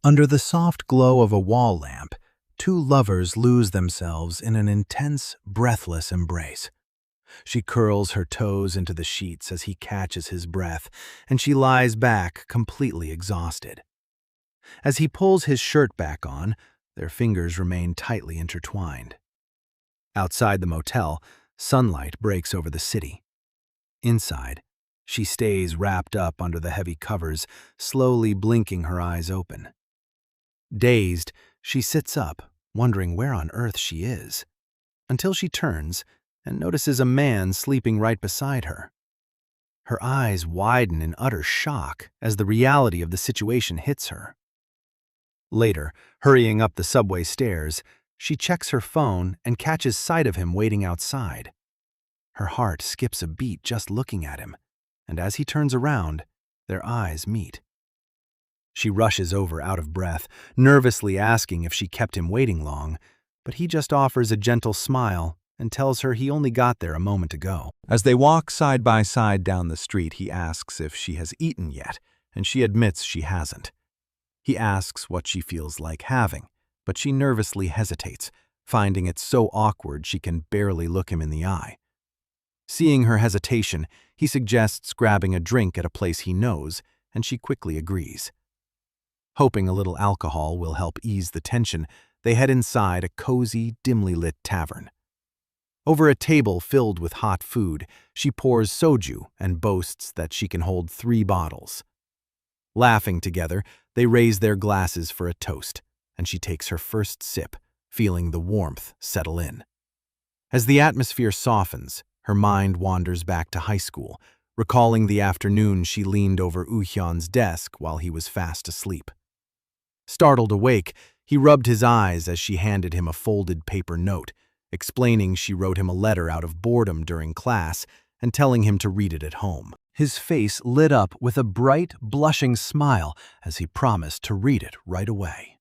Under the soft glow of a wall lamp, two lovers lose themselves in an intense, breathless embrace. She curls her toes into the sheets as he catches his breath, and she lies back completely exhausted. As he pulls his shirt back on, their fingers remain tightly intertwined. Outside the motel, sunlight breaks over the city. Inside, she stays wrapped up under the heavy covers, slowly blinking her eyes open. Dazed, she sits up, wondering where on earth she is, until she turns and notices a man sleeping right beside her. Her eyes widen in utter shock as the reality of the situation hits her. Later, hurrying up the subway stairs, she checks her phone and catches sight of him waiting outside. Her heart skips a beat just looking at him, and as he turns around, their eyes meet. She rushes over out of breath, nervously asking if she kept him waiting long, but he just offers a gentle smile and tells her he only got there a moment ago. As they walk side by side down the street, he asks if she has eaten yet, and she admits she hasn't. He asks what she feels like having, but she nervously hesitates, finding it so awkward she can barely look him in the eye. Seeing her hesitation, he suggests grabbing a drink at a place he knows, and she quickly agrees. Hoping a little alcohol will help ease the tension, they head inside a cozy, dimly lit tavern. Over a table filled with hot food, she pours soju and boasts that she can hold 3 bottles. Laughing together, they raise their glasses for a toast, and she takes her first sip, feeling the warmth settle in. As the atmosphere softens, her mind wanders back to high school, recalling the afternoon she leaned over Woo-hyun's desk while he was fast asleep. Startled awake, he rubbed his eyes as she handed him a folded paper note, explaining she wrote him a letter out of boredom during class and telling him to read it at home. His face lit up with a bright, blushing smile as he promised to read it right away.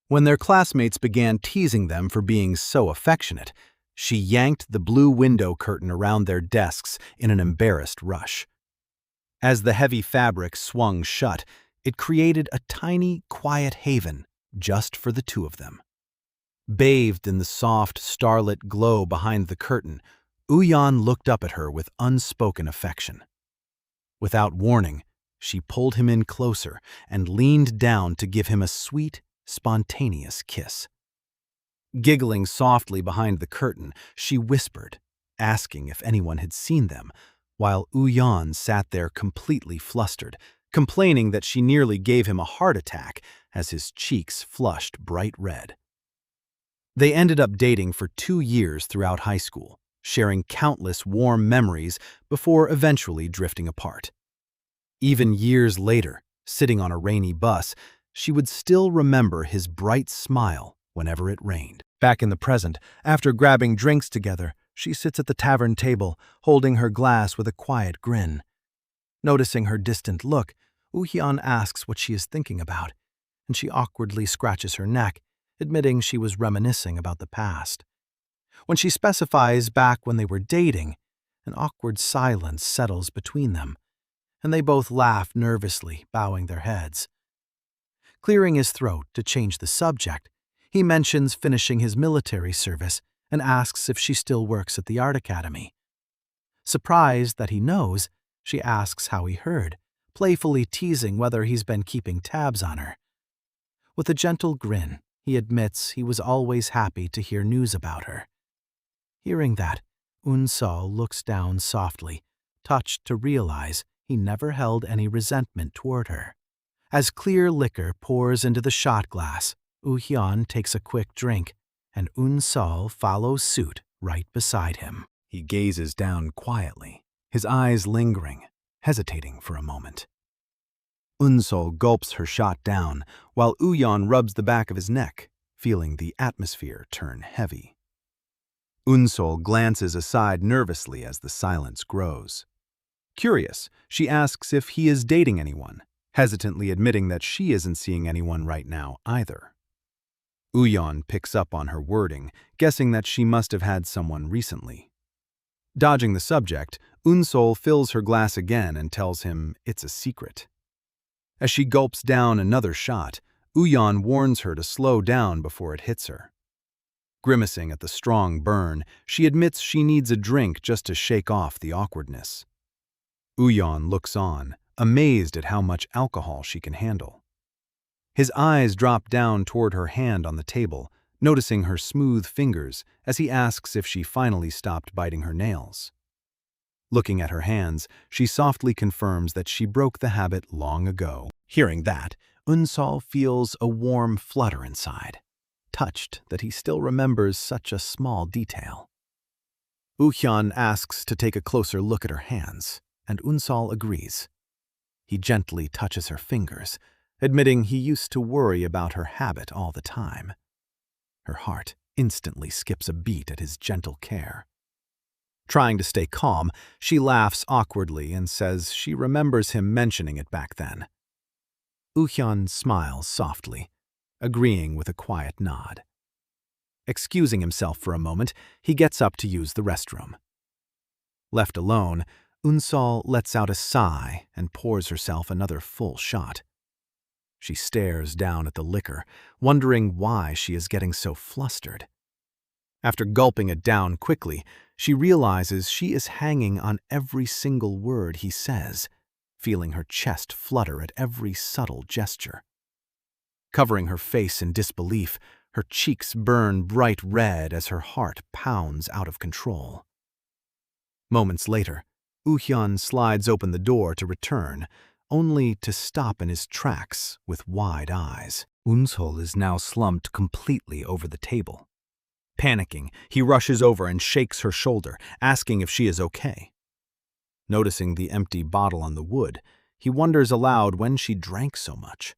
When their classmates began teasing them for being so affectionate, she yanked the blue window curtain around their desks in an embarrassed rush. As the heavy fabric swung shut, it created a tiny, quiet haven just for the two of them. Bathed in the soft, starlit glow behind the curtain, Woo-hyun looked up at her with unspoken affection. Without warning, she pulled him in closer and leaned down to give him a sweet, spontaneous kiss. Giggling softly behind the curtain, she whispered, asking if anyone had seen them, while Woo-hyun sat there completely flustered, complaining that she nearly gave him a heart attack as his cheeks flushed bright red. They ended up dating for 2 years throughout high school, sharing countless warm memories before eventually drifting apart. Even years later, sitting on a rainy bus, she would still remember his bright smile whenever it rained. Back in the present, after grabbing drinks together, she sits at the tavern table, holding her glass with a quiet grin. Noticing her distant look, Woo-hyun asks what she is thinking about, and she awkwardly scratches her neck, admitting she was reminiscing about the past. When she specifies back when they were dating, an awkward silence settles between them, and they both laugh nervously, bowing their heads. Clearing his throat to change the subject, he mentions finishing his military service and asks if she still works at the art academy. Surprised that he knows, she asks how he heard, playfully teasing whether he's been keeping tabs on her. With a gentle grin, he admits he was always happy to hear news about her. Hearing that, Eun-sol looks down softly, touched to realize he never held any resentment toward her. As clear liquor pours into the shot glass, Woo-hyun takes a quick drink, and Eun-sol follows suit right beside him. He gazes down quietly, his eyes lingering, hesitating for a moment. Eun-sol gulps her shot down, while Woo-hyun rubs the back of his neck, feeling the atmosphere turn heavy. Eun-sol glances aside nervously as the silence grows. Curious, she asks if he is dating anyone, hesitantly admitting that she isn't seeing anyone right now either. Woo-hyun picks up on her wording, guessing that she must have had someone recently. Dodging the subject, Eun-sol fills her glass again and tells him it's a secret. As she gulps down another shot, Uyan warns her to slow down before it hits her. Grimacing at the strong burn, she admits she needs a drink just to shake off the awkwardness. Uyan looks on, amazed at how much alcohol she can handle. His eyes drop down toward her hand on the table, noticing her smooth fingers as he asks if she finally stopped biting her nails. Looking at her hands, she softly confirms that she broke the habit long ago. Hearing that, Unsol feels a warm flutter inside, touched that he still remembers such a small detail. Uhyun asks to take a closer look at her hands, and Unsol agrees. He gently touches her fingers, admitting he used to worry about her habit all the time. Her heart instantly skips a beat at his gentle care. Trying to stay calm, she laughs awkwardly and says she remembers him mentioning it back then. Uhyun smiles softly, agreeing with a quiet nod. Excusing himself for a moment, he gets up to use the restroom. Left alone, Unsol lets out a sigh and pours herself another full shot. She stares down at the liquor, wondering why she is getting so flustered. After gulping it down quickly, she realizes she is hanging on every single word he says, feeling her chest flutter at every subtle gesture. Covering her face in disbelief, her cheeks burn bright red as her heart pounds out of control. Moments later, Uhyun slides open the door to return, only to stop in his tracks with wide eyes. Unsol is now slumped completely over the table. Panicking, he rushes over and shakes her shoulder, asking if she is okay. Noticing the empty bottle on the wood, he wonders aloud when she drank so much.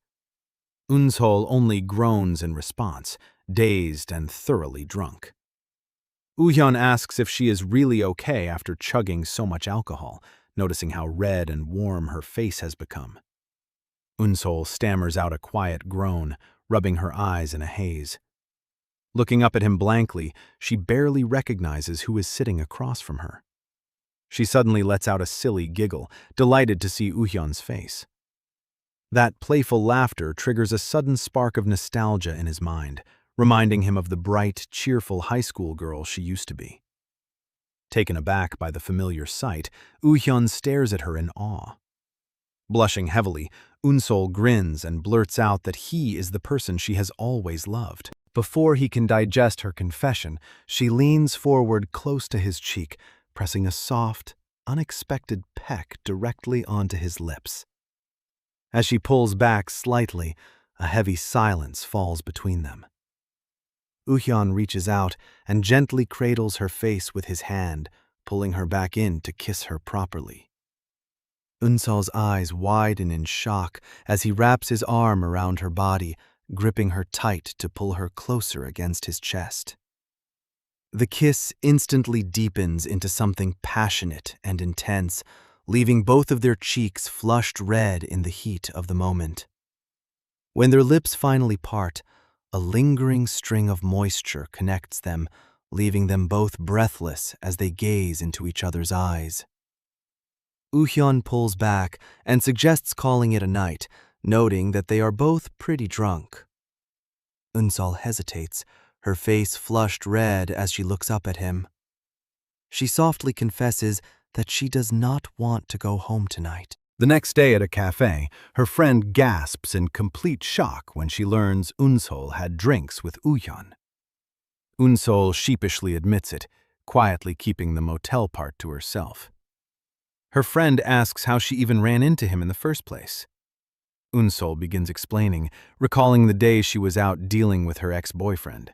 Unsol only groans in response, dazed and thoroughly drunk. Uhyun asks if she is really okay after chugging so much alcohol, noticing how red and warm her face has become. Unsol stammers out a quiet groan, rubbing her eyes in a haze. Looking up at him blankly, she barely recognizes who is sitting across from her. She suddenly lets out a silly giggle, delighted to see Uhyun's face. That playful laughter triggers a sudden spark of nostalgia in his mind, reminding him of the bright, cheerful high school girl she used to be. Taken aback by the familiar sight, Uhyun stares at her in awe. Blushing heavily, Unsol grins and blurts out that he is the person she has always loved. Before he can digest her confession, she leans forward close to his cheek, pressing a soft, unexpected peck directly onto his lips. As she pulls back slightly, a heavy silence falls between them. Uhyun reaches out and gently cradles her face with his hand, pulling her back in to kiss her properly. Unsol's eyes widen in shock as he wraps his arm around her body, gripping her tight to pull her closer against his chest. The kiss instantly deepens into something passionate and intense, leaving both of their cheeks flushed red in the heat of the moment. When their lips finally part, a lingering string of moisture connects them, leaving them both breathless as they gaze into each other's eyes. Uhyun pulls back and suggests calling it a night, noting that they are both pretty drunk. Unsol hesitates, her face flushed red as she looks up at him. She softly confesses that she does not want to go home tonight. The next day at a cafe, her friend gasps in complete shock when she learns Unsol had drinks with Uhyun. Unsol sheepishly admits it, quietly keeping the motel part to herself. Her friend asks how she even ran into him in the first place. Unsol begins explaining, recalling the day she was out dealing with her ex-boyfriend.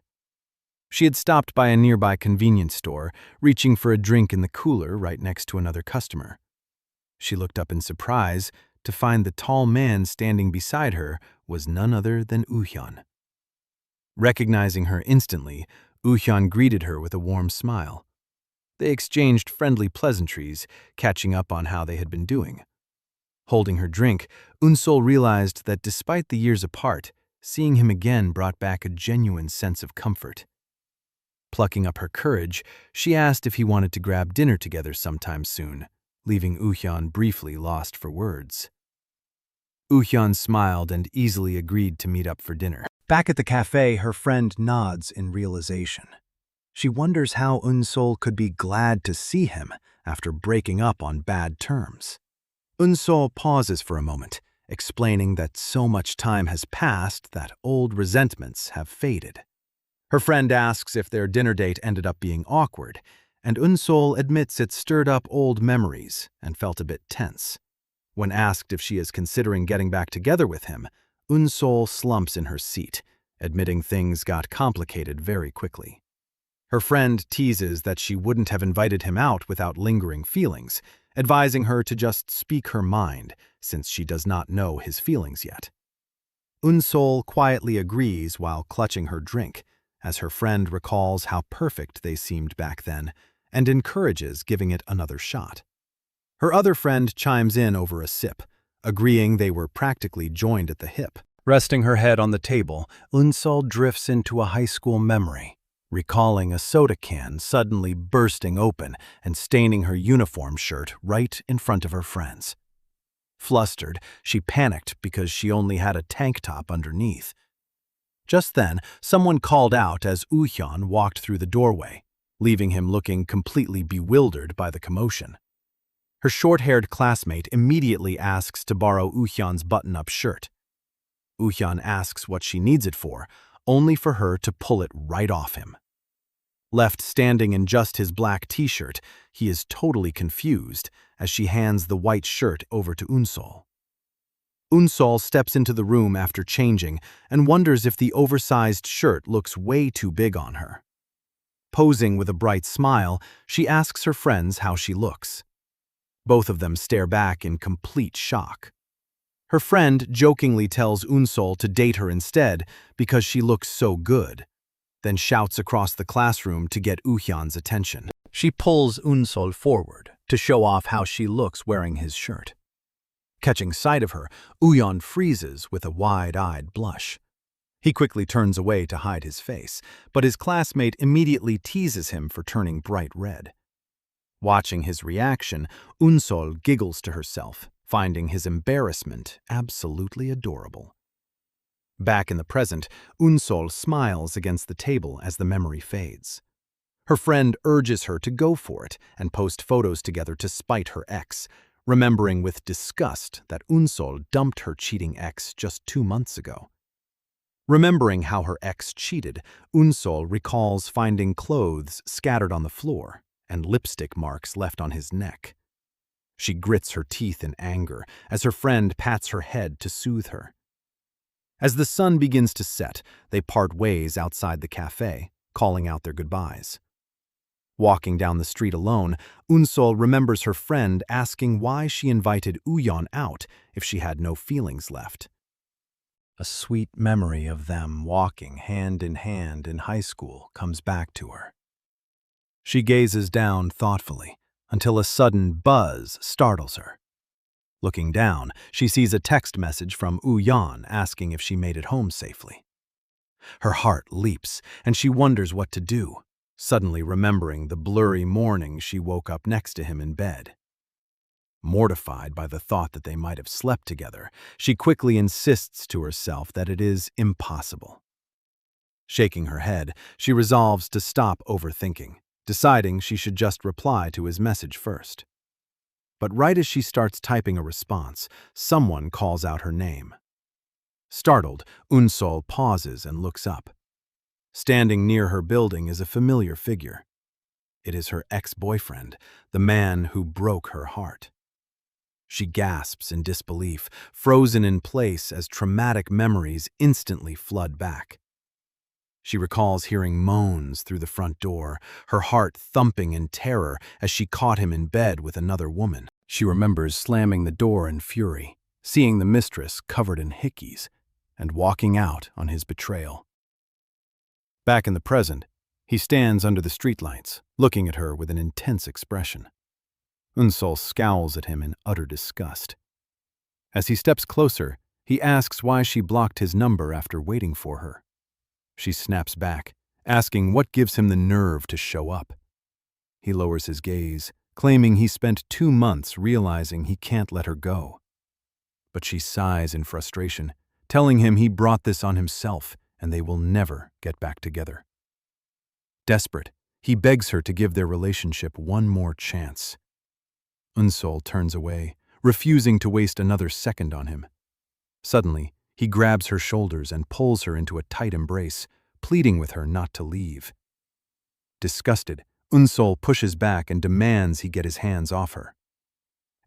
She had stopped by a nearby convenience store, reaching for a drink in the cooler right next to another customer. She looked up in surprise to find the tall man standing beside her was none other than Uhyun. Recognizing her instantly, Uhyun greeted her with a warm smile. They exchanged friendly pleasantries, catching up on how they had been doing. Holding her drink, Unsol realized that despite the years apart, seeing him again brought back a genuine sense of comfort. Plucking up her courage, she asked if he wanted to grab dinner together sometime soon, leaving Uhyun briefly lost for words. Woo-hyun smiled and easily agreed to meet up for dinner. Back at the cafe, her friend nods in realization. She wonders how Eun-sol could be glad to see him after breaking up on bad terms. Eun-sol pauses for a moment, explaining that so much time has passed that old resentments have faded. Her friend asks if their dinner date ended up being awkward, and Eun-sol admits it stirred up old memories and felt a bit tense. When asked if she is considering getting back together with him, Eun-sol slumps in her seat, admitting things got complicated very quickly. Her friend teases that she wouldn't have invited him out without lingering feelings, advising her to just speak her mind, since she does not know his feelings yet. Eun-sol quietly agrees while clutching her drink, as her friend recalls how perfect they seemed back then, and encourages giving it another shot. Her other friend chimes in over a sip, agreeing they were practically joined at the hip. Resting her head on the table, Eun-sol drifts into a high school memory, recalling a soda can suddenly bursting open and staining her uniform shirt right in front of her friends. Flustered, she panicked because she only had a tank top underneath. Just then, someone called out as Woo-hyun walked through the doorway, leaving him looking completely bewildered by the commotion. Her short-haired classmate immediately asks to borrow Woo-hyun's button-up shirt. Woo-hyun asks what she needs it for, only for her to pull it right off him. Left standing in just his black t-shirt, he is totally confused as she hands the white shirt over to Eun-sol. Eun-sol steps into the room after changing and wonders if the oversized shirt looks way too big on her. Posing with a bright smile, she asks her friends how she looks. Both of them stare back in complete shock. Her friend jokingly tells Eun-sol to date her instead because she looks so good, then shouts across the classroom to get Woo-hyun's attention. She pulls Eun-sol forward to show off how she looks wearing his shirt. Catching sight of her, Woo-hyun freezes with a wide-eyed blush. He quickly turns away to hide his face, but his classmate immediately teases him for turning bright red. Watching his reaction, Eun-sol giggles to herself, finding his embarrassment absolutely adorable. Back in the present, Eun-sol smiles against the table as the memory fades. Her friend urges her to go for it and post photos together to spite her ex, remembering with disgust that Eun-sol dumped her cheating ex just 2 months ago. Remembering how her ex cheated, Eun-sol recalls finding clothes scattered on the floor and lipstick marks left on his neck. She grits her teeth in anger as her friend pats her head to soothe her. As the sun begins to set, they part ways outside the cafe, calling out their goodbyes. Walking down the street alone, Eun-sol remembers her friend asking why she invited Woo-hyun out if she had no feelings left. A sweet memory of them walking hand in high school comes back to her. She gazes down thoughtfully until a sudden buzz startles her. Looking down, she sees a text message from Woo-hyun asking if she made it home safely. Her heart leaps, and she wonders what to do, suddenly remembering the blurry morning she woke up next to him in bed. Mortified by the thought that they might have slept together, she quickly insists to herself that it is impossible. Shaking her head, she resolves to stop overthinking, deciding she should just reply to his message first. But right as she starts typing a response, someone calls out her name. Startled, Eun-sol pauses and looks up. Standing near her building is a familiar figure. It is her ex-boyfriend, the man who broke her heart. She gasps in disbelief, frozen in place as traumatic memories instantly flood back. She recalls hearing moans through the front door, her heart thumping in terror as she caught him in bed with another woman. She remembers slamming the door in fury, seeing the mistress covered in hickeys, and walking out on his betrayal. Back in the present, he stands under the streetlights, looking at her with an intense expression. Eun-sol scowls at him in utter disgust. As he steps closer, he asks why she blocked his number after waiting for her. She snaps back, asking what gives him the nerve to show up. He lowers his gaze, claiming he spent 2 months realizing he can't let her go. but she sighs in frustration, telling him he brought this on himself and they will never get back together. Desperate, he begs her to give their relationship one more chance. Unsol turns away, refusing to waste another second on him. Suddenly, he grabs her shoulders and pulls her into a tight embrace, pleading with her not to leave. Disgusted, Unsol pushes back and demands he get his hands off her.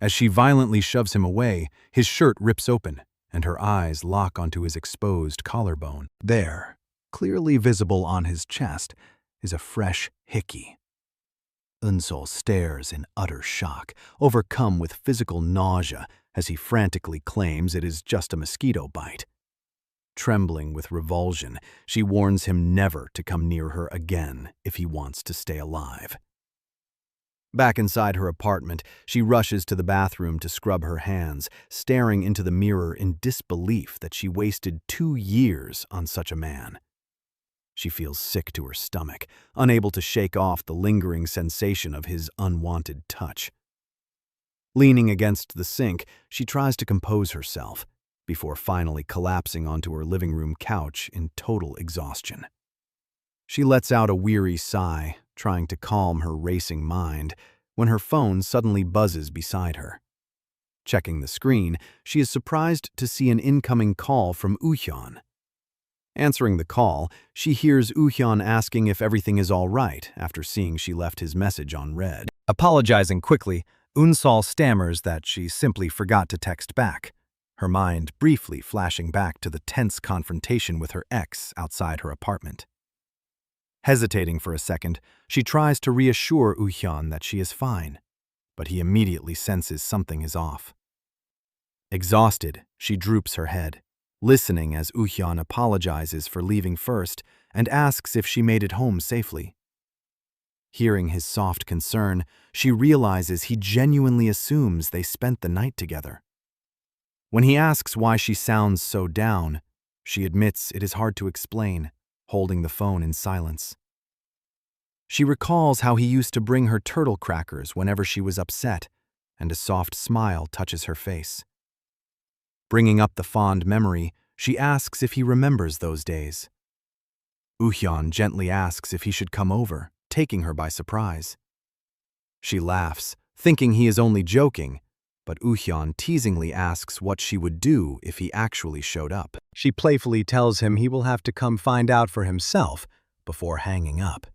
As she violently shoves him away, his shirt rips open, and her eyes lock onto his exposed collarbone. There, clearly visible on his chest, is a fresh hickey. Unsol stares in utter shock, overcome with physical nausea as he frantically claims it is just a mosquito bite. Trembling with revulsion, she warns him never to come near her again if he wants to stay alive. Back inside her apartment, she rushes to the bathroom to scrub her hands, staring into the mirror in disbelief that she wasted 2 years on such a man. She feels sick to her stomach, unable to shake off the lingering sensation of his unwanted touch. Leaning against the sink, she tries to compose herself, before finally collapsing onto her living room couch in total exhaustion. She lets out a weary sigh, trying to calm her racing mind, when her phone suddenly buzzes beside her. Checking the screen, she is surprised to see an incoming call from Uhyun. Answering the call, she hears Uhyun asking if everything is all right after seeing she left his message on read. Apologizing quickly, Unsol stammers that she simply forgot to text back, her mind briefly flashing back to the tense confrontation with her ex outside her apartment. Hesitating for a second, she tries to reassure Uhyun that she is fine, but he immediately senses something is off. Exhausted, she droops her head, listening as Uhyun apologizes for leaving first and asks if she made it home safely. Hearing his soft concern, she realizes he genuinely assumes they spent the night together. When he asks why she sounds so down, she admits it is hard to explain, holding the phone in silence. She recalls how he used to bring her turtle crackers whenever she was upset, and a soft smile touches her face. Bringing up the fond memory, she asks if he remembers those days. Uhyun gently asks if he should come over, taking her by surprise. She laughs, thinking he is only joking, but Uhyun teasingly asks what she would do if he actually showed up. She playfully tells him he will have to come find out for himself before hanging up.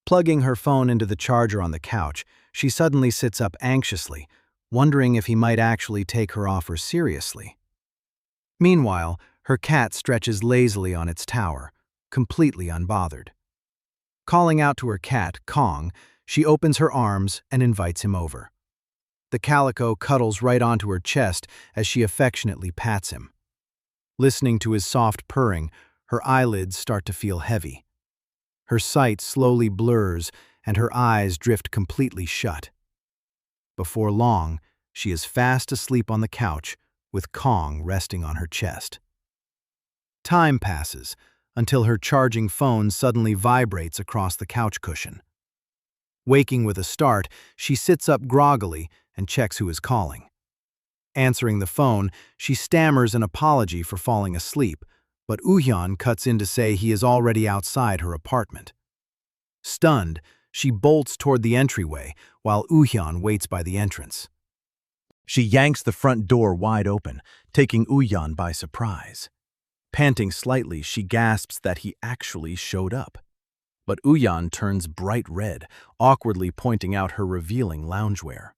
Plugging her phone into the charger on the couch, she suddenly sits up anxiously, wondering if he might actually take her offer seriously. Meanwhile, her cat stretches lazily on its tower, completely unbothered. Calling out to her cat, Kong, she opens her arms and invites him over. The calico cuddles right onto her chest as she affectionately pats him. Listening to his soft purring, her eyelids start to feel heavy. Her sight slowly blurs and her eyes drift completely shut. Before long, she is fast asleep on the couch, with Kong resting on her chest. Time passes until her charging phone suddenly vibrates across the couch cushion. Waking with a start, she sits up groggily and checks who is calling. Answering the phone, she stammers an apology for falling asleep, but Uhyun cuts in to say he is already outside her apartment. Stunned, she bolts toward the entryway while Uhyun waits by the entrance. She yanks the front door wide open, taking Uhyun by surprise. Panting slightly, she gasps that he actually showed up. But Uhyun turns bright red, awkwardly pointing out her revealing loungewear.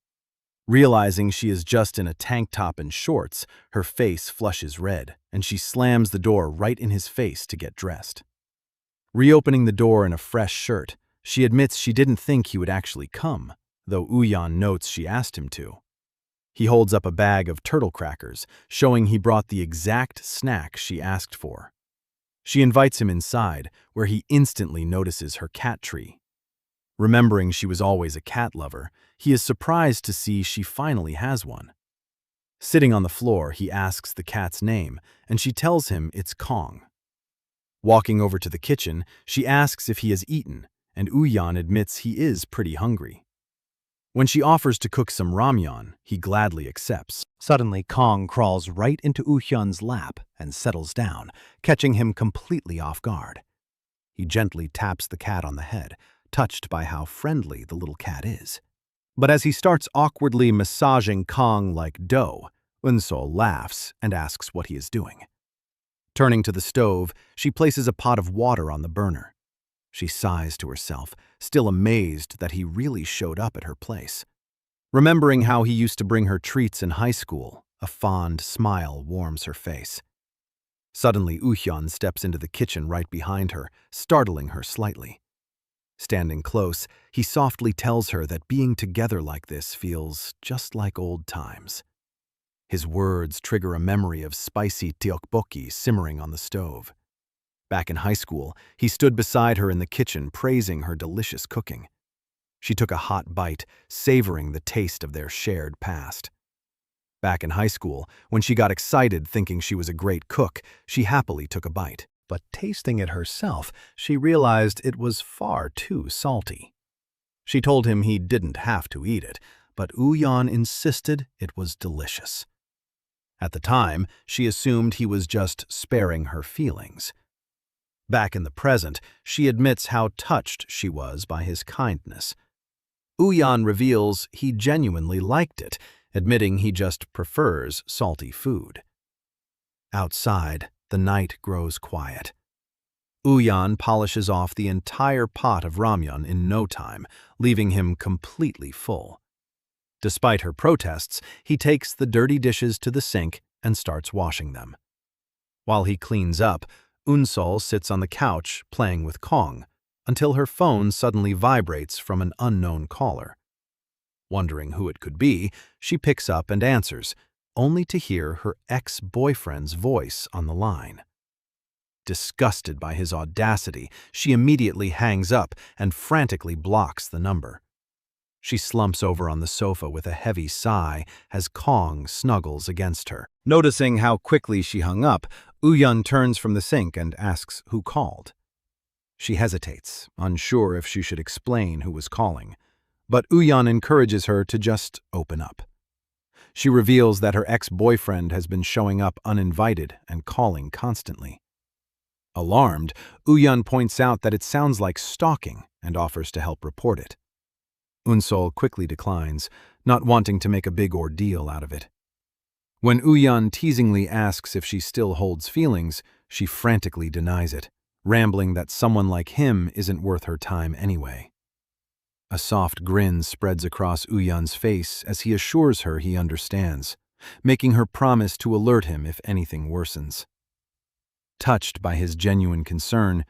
Realizing she is just in a tank top and shorts, her face flushes red, and she slams the door right in his face to get dressed. Reopening the door in a fresh shirt, she admits she didn't think he would actually come, though Uhyun notes she asked him to. He holds up a bag of turtle crackers, showing he brought the exact snack she asked for. She invites him inside, where he instantly notices her cat tree. Remembering she was always a cat lover, he is surprised to see she finally has one. Sitting on the floor, he asks the cat's name, and she tells him it's Kong. Walking over to the kitchen, she asks if he has eaten, and Uhyun admits he is pretty hungry. When she offers to cook some ramyeon, he gladly accepts. Suddenly, Kong crawls right into Woo-hyun's lap and settles down, catching him completely off guard. He gently taps the cat on the head, touched by how friendly the little cat is. But as he starts awkwardly massaging Kong like dough, Eun-sol laughs and asks what he is doing. Turning to the stove, she places a pot of water on the burner. She sighs to herself, still amazed that he really showed up at her place. Remembering how he used to bring her treats in high school, a fond smile warms her face. Suddenly, Woo-hyun steps into the kitchen right behind her, startling her slightly. Standing close, he softly tells her that being together like this feels just like old times. His words trigger a memory of spicy tteokbokki simmering on the stove. Back in high school, he stood beside her in the kitchen praising her delicious cooking. She took a hot bite, savoring the taste of their shared past. Back in high school, when she got excited thinking she was a great cook, she happily took a bite. But tasting it herself, she realized it was far too salty. She told him he didn't have to eat it, but Woo-hyun insisted it was delicious. At the time, she assumed he was just sparing her feelings. Back in the present, she admits how touched she was by his kindness. Woo-hyun reveals he genuinely liked it, admitting he just prefers salty food. Outside, the night grows quiet. Woo-hyun polishes off the entire pot of ramyeon in no time, leaving him completely full. Despite her protests, he takes the dirty dishes to the sink and starts washing them. While he cleans up, Eun-sol sits on the couch playing with Kong, until her phone suddenly vibrates from an unknown caller. Wondering who it could be, she picks up and answers, only to hear her ex-boyfriend's voice on the line. Disgusted by his audacity, she immediately hangs up and frantically blocks the number. She slumps over on the sofa with a heavy sigh as Kong snuggles against her. Noticing how quickly she hung up, Woo-hyun turns from the sink and asks who called. She hesitates, unsure if she should explain who was calling, but Woo-hyun encourages her to just open up. She reveals that her ex-boyfriend has been showing up uninvited and calling constantly. Alarmed, Woo-hyun points out that it sounds like stalking and offers to help report it. Eun-sol quickly declines, not wanting to make a big ordeal out of it. When Woo-hyun teasingly asks if she still holds feelings, she frantically denies it, rambling that someone like him isn't worth her time anyway. A soft grin spreads across Woo-hyun's face as he assures her he understands, making her promise to alert him if anything worsens. Touched by his genuine concern,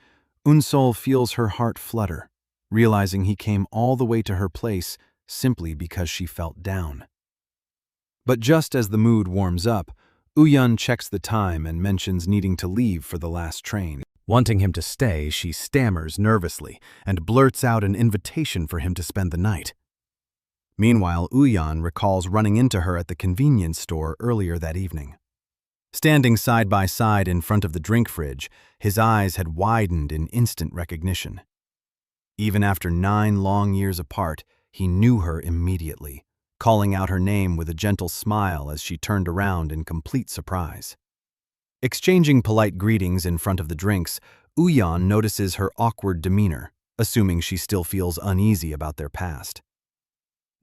Eun-sol feels her heart flutter, realizing he came all the way to her place simply because she felt down. But just as the mood warms up, Woo-hyun checks the time and mentions needing to leave for the last train. Wanting him to stay, she stammers nervously and blurts out an invitation for him to spend the night. Meanwhile, Woo-hyun recalls running into her at the convenience store earlier that evening. Standing side by side in front of the drink fridge, his eyes had widened in instant recognition. Even after 9 long years apart, he knew her immediately, calling out her name with a gentle smile as she turned around in complete surprise. Exchanging polite greetings in front of the drinks, Woo-hyun notices her awkward demeanor, assuming she still feels uneasy about their past.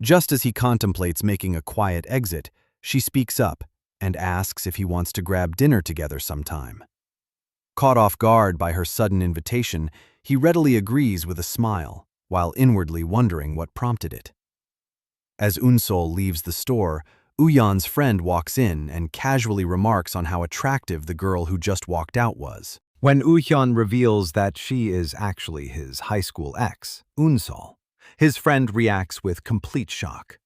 Just as he contemplates making a quiet exit, she speaks up and asks if he wants to grab dinner together sometime. Caught off guard by her sudden invitation, he readily agrees with a smile, while inwardly wondering what prompted it. As Eun-sol leaves the store, Woo-hyun's friend walks in and casually remarks on how attractive the girl who just walked out was. When Woo-hyun reveals that she is actually his high school ex, Eun-sol, his friend reacts with complete shock.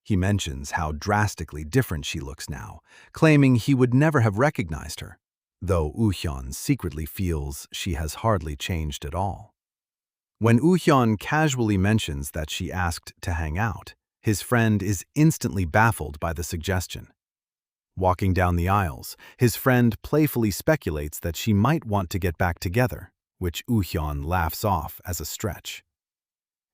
He mentions how drastically different she looks now, claiming he would never have recognized her, though Woo-hyun secretly feels she has hardly changed at all. When Woo-hyun casually mentions that she asked to hang out, his friend is instantly baffled by the suggestion. Walking down the aisles, his friend playfully speculates that she might want to get back together, which Woo-hyun laughs off as a stretch.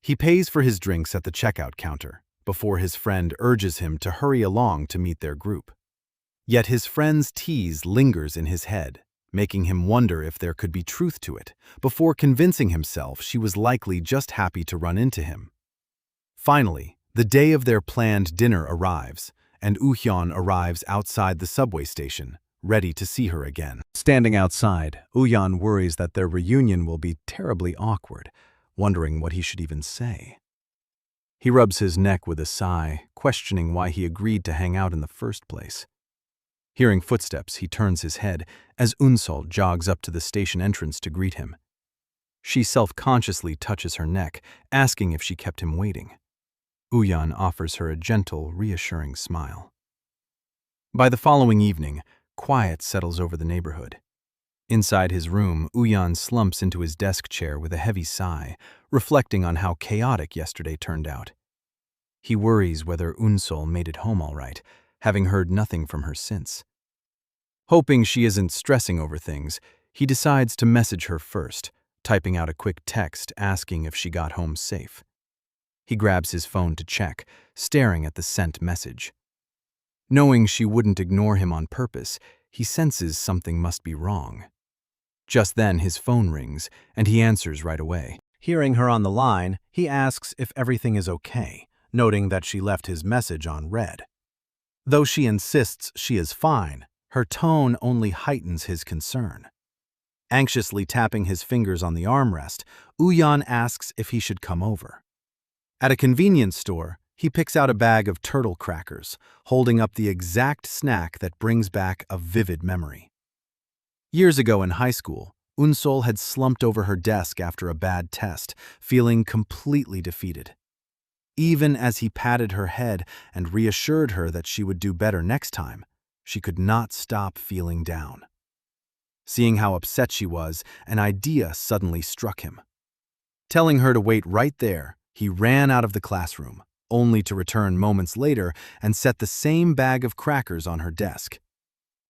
He pays for his drinks at the checkout counter, before his friend urges him to hurry along to meet their group. Yet his friend's tease lingers in his head, making him wonder if there could be truth to it, before convincing himself she was likely just happy to run into him. Finally, the day of their planned dinner arrives, and Woo-hyun arrives outside the subway station, ready to see her again. Standing outside, Woo-hyun worries that their reunion will be terribly awkward, wondering what he should even say. He rubs his neck with a sigh, questioning why he agreed to hang out in the first place. Hearing footsteps, he turns his head as Unsol jogs up to the station entrance to greet him. She self-consciously touches her neck, asking if she kept him waiting. Woo-hyun offers her a gentle, reassuring smile. By the following evening, quiet settles over the neighborhood. Inside his room, Woo-hyun slumps into his desk chair with a heavy sigh, reflecting on how chaotic yesterday turned out. He worries whether Unsol made it home all right, having heard nothing from her since. Hoping she isn't stressing over things, he decides to message her first, typing out a quick text asking if she got home safe. He grabs his phone to check, staring at the sent message. Knowing she wouldn't ignore him on purpose, he senses something must be wrong. Just then his phone rings, and he answers right away. Hearing her on the line, he asks if everything is okay, noting that she left his message on read. Though she insists she is fine, her tone only heightens his concern. Anxiously tapping his fingers on the armrest, Woo-hyun asks if he should come over. At a convenience store, he picks out a bag of turtle crackers, holding up the exact snack that brings back a vivid memory. Years ago in high school, Unsol had slumped over her desk after a bad test, feeling completely defeated. Even as he patted her head and reassured her that she would do better next time, she could not stop feeling down. Seeing how upset she was, an idea suddenly struck him. Telling her to wait right there, he ran out of the classroom, only to return moments later and set the same bag of crackers on her desk.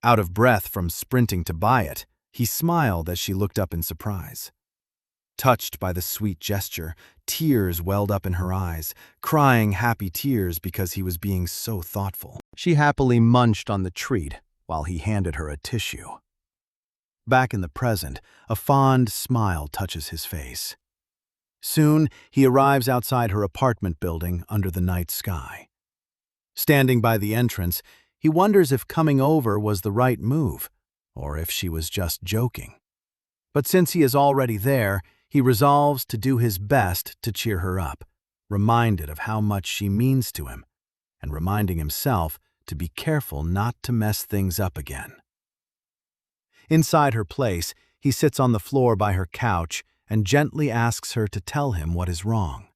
Out of breath from sprinting to buy it, he smiled as she looked up in surprise. Touched by the sweet gesture, tears welled up in her eyes, crying happy tears because he was being so thoughtful. She happily munched on the treat while he handed her a tissue. Back in the present, a fond smile touches his face. Soon, he arrives outside her apartment building under the night sky. Standing by the entrance, he wonders if coming over was the right move, or if she was just joking. But since he is already there, he resolves to do his best to cheer her up, reminded of how much she means to him, and reminding himself to be careful not to mess things up again. Inside her place, he sits on the floor by her couch and gently asks her to tell him what is wrong.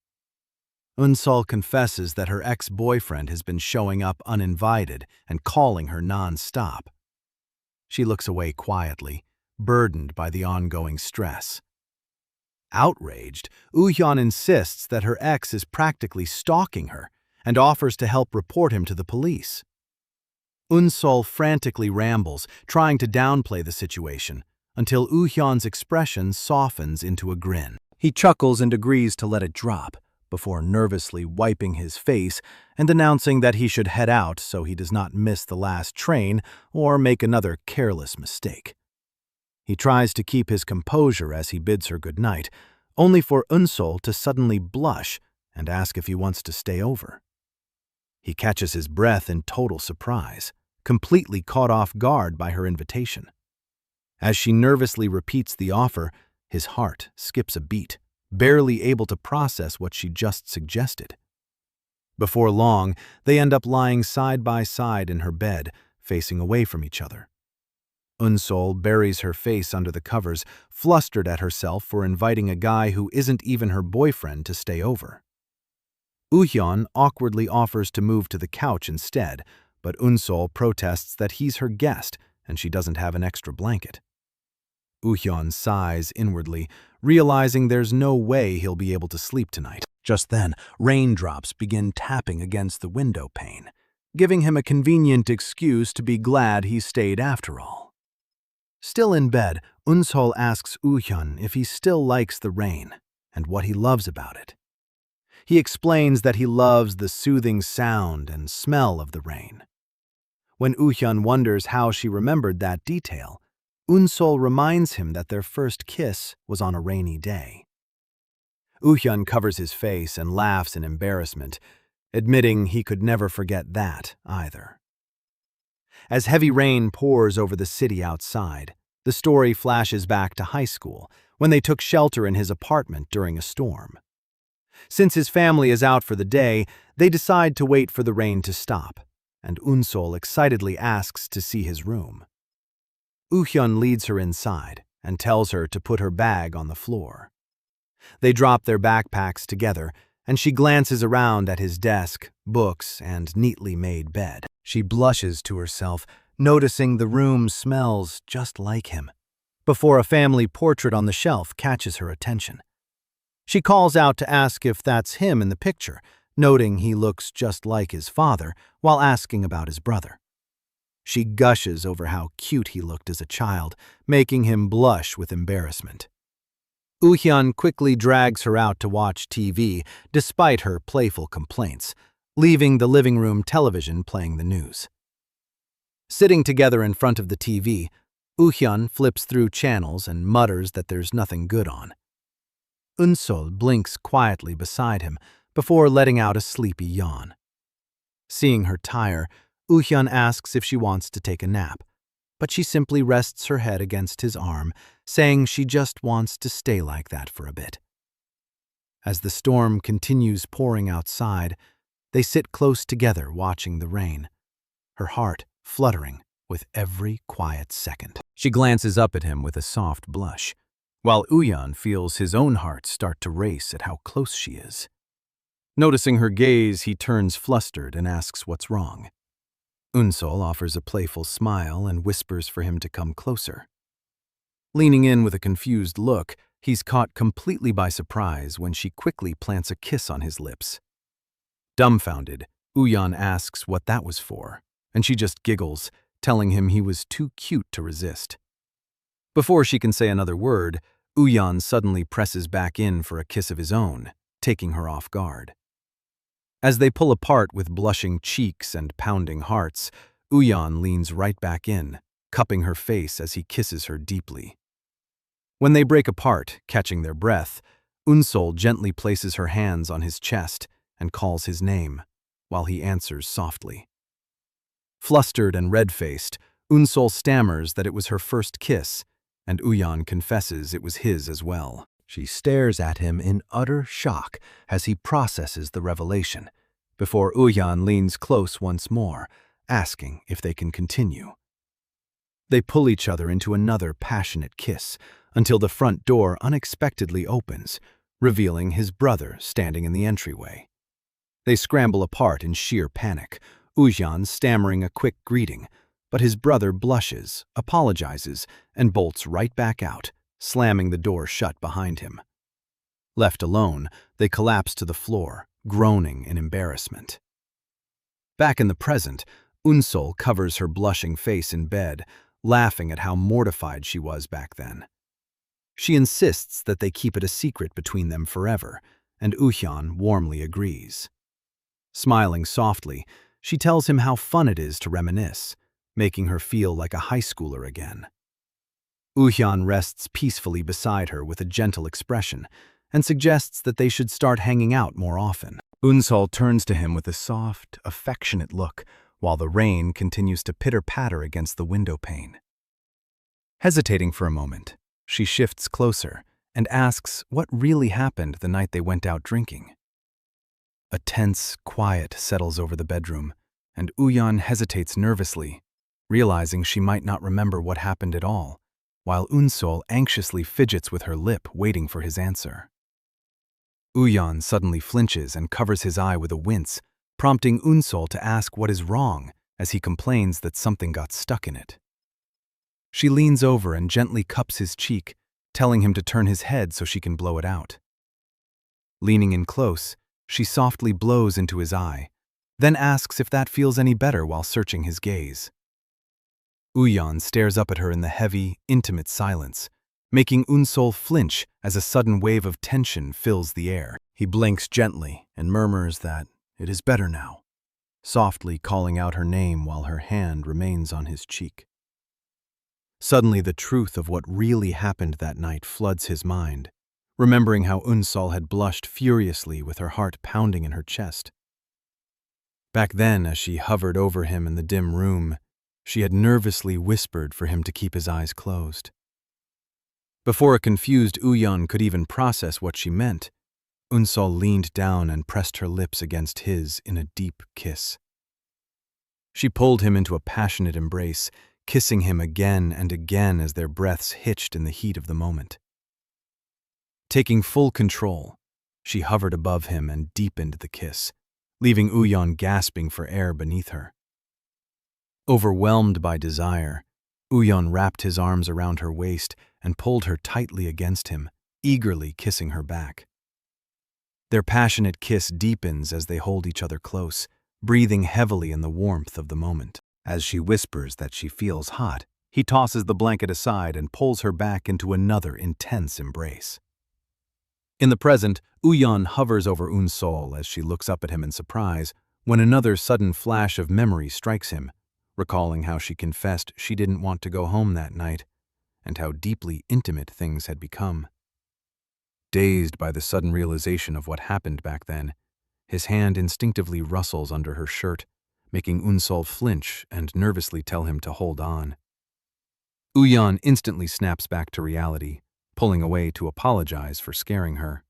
Unsol confesses that her ex-boyfriend has been showing up uninvited and calling her non-stop. She looks away quietly, burdened by the ongoing stress. Outraged, Woo-hyun insists that her ex is practically stalking her and offers to help report him to the police. Unsol frantically rambles, trying to downplay the situation, until Woo-hyun's expression softens into a grin. He chuckles and agrees to let it drop, before nervously wiping his face and announcing that he should head out so he does not miss the last train or make another careless mistake. He tries to keep his composure as he bids her goodnight, only for Unsol to suddenly blush and ask if he wants to stay over. He catches his breath in total surprise, completely caught off guard by her invitation. As she nervously repeats the offer, his heart skips a beat, barely able to process what she just suggested. Before long, they end up lying side by side in her bed, facing away from each other. Unsol buries her face under the covers, flustered at herself for inviting a guy who isn't even her boyfriend to stay over. Woo-hyun awkwardly offers to move to the couch instead, but Unsol protests that he's her guest and she doesn't have an extra blanket. Woo-hyun sighs inwardly, realizing there's no way he'll be able to sleep tonight. Just then, raindrops begin tapping against the window pane, giving him a convenient excuse to be glad he stayed after all. Still in bed, Unsol asks Woo-hyun if he still likes the rain and what he loves about it. He explains that he loves the soothing sound and smell of the rain. When Woo-hyun wonders how she remembered that detail, Eun-sol reminds him that their first kiss was on a rainy day. Woo-hyun covers his face and laughs in embarrassment, admitting he could never forget that either. As heavy rain pours over the city outside, the story flashes back to high school, when they took shelter in his apartment during a storm. Since his family is out for the day, they decide to wait for the rain to stop, and Eun-sol excitedly asks to see his room. Woo-hyun leads her inside and tells her to put her bag on the floor. They drop their backpacks together, and she glances around at his desk, books, and neatly made bed. She blushes to herself, noticing the room smells just like him, before a family portrait on the shelf catches her attention. She calls out to ask if that's him in the picture, noting he looks just like his father, while asking about his brother. She gushes over how cute he looked as a child, making him blush with embarrassment. Woo-hyun quickly drags her out to watch TV, despite her playful complaints, leaving the living room television playing the news. Sitting together in front of the TV, Woo-hyun flips through channels and mutters that there's nothing good on. Eun-sol blinks quietly beside him before letting out a sleepy yawn. Seeing her tire, Woo-hyun asks if she wants to take a nap, but she simply rests her head against his arm, saying she just wants to stay like that for a bit. As the storm continues pouring outside, they sit close together watching the rain, her heart fluttering with every quiet second. She glances up at him with a soft blush, while Woo-hyun feels his own heart start to race at how close she is. Noticing her gaze, he turns flustered and asks what's wrong. Eun-sol offers a playful smile and whispers for him to come closer. Leaning in with a confused look, he's caught completely by surprise when she quickly plants a kiss on his lips. Dumbfounded, Woo-hyun asks what that was for, and she just giggles, telling him he was too cute to resist. Before she can say another word, Woo-hyun suddenly presses back in for a kiss of his own, taking her off guard. As they pull apart with blushing cheeks and pounding hearts, Woo-hyun leans right back in, cupping her face as he kisses her deeply. When they break apart, catching their breath, Eun-sol gently places her hands on his chest and calls his name, while he answers softly. Flustered and red-faced, Eun-sol stammers that it was her first kiss, and Woo-hyun confesses it was his as well. She stares at him in utter shock as he processes the revelation, before Woo-hyun leans close once more, asking if they can continue. They pull each other into another passionate kiss until the front door unexpectedly opens, revealing his brother standing in the entryway. They scramble apart in sheer panic, Woo-hyun stammering a quick greeting, but his brother blushes, apologizes, and bolts right back out, slamming the door shut behind him. Left alone, they collapse to the floor, groaning in embarrassment. Back in the present, Eun-sol covers her blushing face in bed, laughing at how mortified she was back then. She insists that they keep it a secret between them forever, and Woo-hyun warmly agrees. Smiling softly, she tells him how fun it is to reminisce, making her feel like a high schooler again. Woo-hyun rests peacefully beside her with a gentle expression and suggests that they should start hanging out more often. Eun-sol turns to him with a soft, affectionate look while the rain continues to pitter-patter against the window pane. Hesitating for a moment, she shifts closer and asks what really happened the night they went out drinking. A tense quiet settles over the bedroom, and Woo-hyun hesitates nervously, realizing she might not remember what happened at all, while Eun-sol anxiously fidgets with her lip waiting for his answer. Woo-hyun suddenly flinches and covers his eye with a wince, prompting Eun-sol to ask what is wrong as he complains that something got stuck in it. She leans over and gently cups his cheek, telling him to turn his head so she can blow it out. Leaning in close, she softly blows into his eye, then asks if that feels any better while searching his gaze. Woo-hyun stares up at her in the heavy, intimate silence, making Unsol flinch as a sudden wave of tension fills the air. He blinks gently and murmurs that it is better now, softly calling out her name while her hand remains on his cheek. Suddenly, the truth of what really happened that night floods his mind, remembering how Unsol had blushed furiously with her heart pounding in her chest. Back then, as she hovered over him in the dim room, she had nervously whispered for him to keep his eyes closed. Before a confused Uyan could even process what she meant, Unsol leaned down and pressed her lips against his in a deep kiss. She pulled him into a passionate embrace, kissing him again and again as their breaths hitched in the heat of the moment. Taking full control, she hovered above him and deepened the kiss, leaving Uyan gasping for air beneath her. Overwhelmed by desire, Uyan wrapped his arms around her waist and pulled her tightly against him, eagerly kissing her back. Their passionate kiss deepens as they hold each other close, breathing heavily in the warmth of the moment. As she whispers that she feels hot, he tosses the blanket aside and pulls her back into another intense embrace. In the present, Uyan hovers over Unsol as she looks up at him in surprise, when another sudden flash of memory strikes him, recalling how she confessed she didn't want to go home that night, and how deeply intimate things had become. Dazed by the sudden realization of what happened back then, his hand instinctively rustles under her shirt, making Unsol flinch and nervously tell him to hold on. Uyan instantly snaps back to reality, pulling away to apologize for scaring her.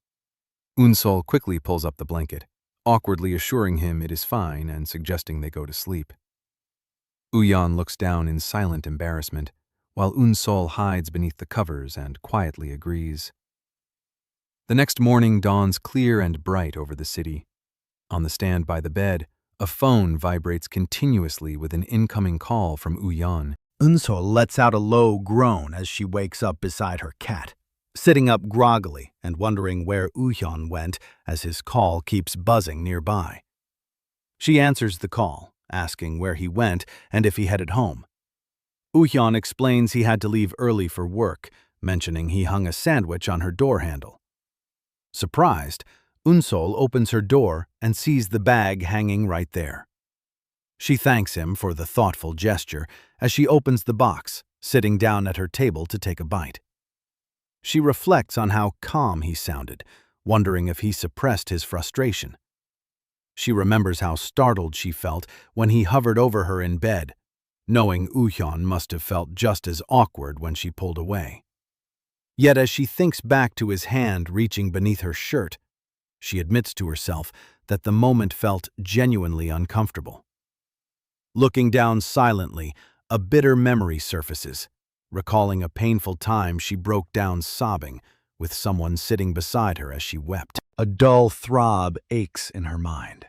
Unsol quickly pulls up the blanket, awkwardly assuring him it is fine and suggesting they go to sleep. Uyan looks down in silent embarrassment, while Unsol hides beneath the covers and quietly agrees. The next morning dawns clear and bright over the city. On the stand by the bed, a phone vibrates continuously with an incoming call from Uyan. Unsol lets out a low groan as she wakes up beside her cat, sitting up groggily and wondering where Uyan went as his call keeps buzzing nearby. She answers the call, asking where he went and if he headed home. Uyan explains he had to leave early for work, mentioning he hung a sandwich on her door handle. Surprised, Unsol opens her door and sees the bag hanging right there. She thanks him for the thoughtful gesture as she opens the box, sitting down at her table to take a bite. She reflects on how calm he sounded, wondering if he suppressed his frustration. She remembers how startled she felt when he hovered over her in bed, knowing Uyan must have felt just as awkward when she pulled away. Yet as she thinks back to his hand reaching beneath her shirt, she admits to herself that the moment felt genuinely uncomfortable. Looking down silently, a bitter memory surfaces, recalling a painful time she broke down sobbing, with someone sitting beside her as she wept. A dull throb aches in her mind.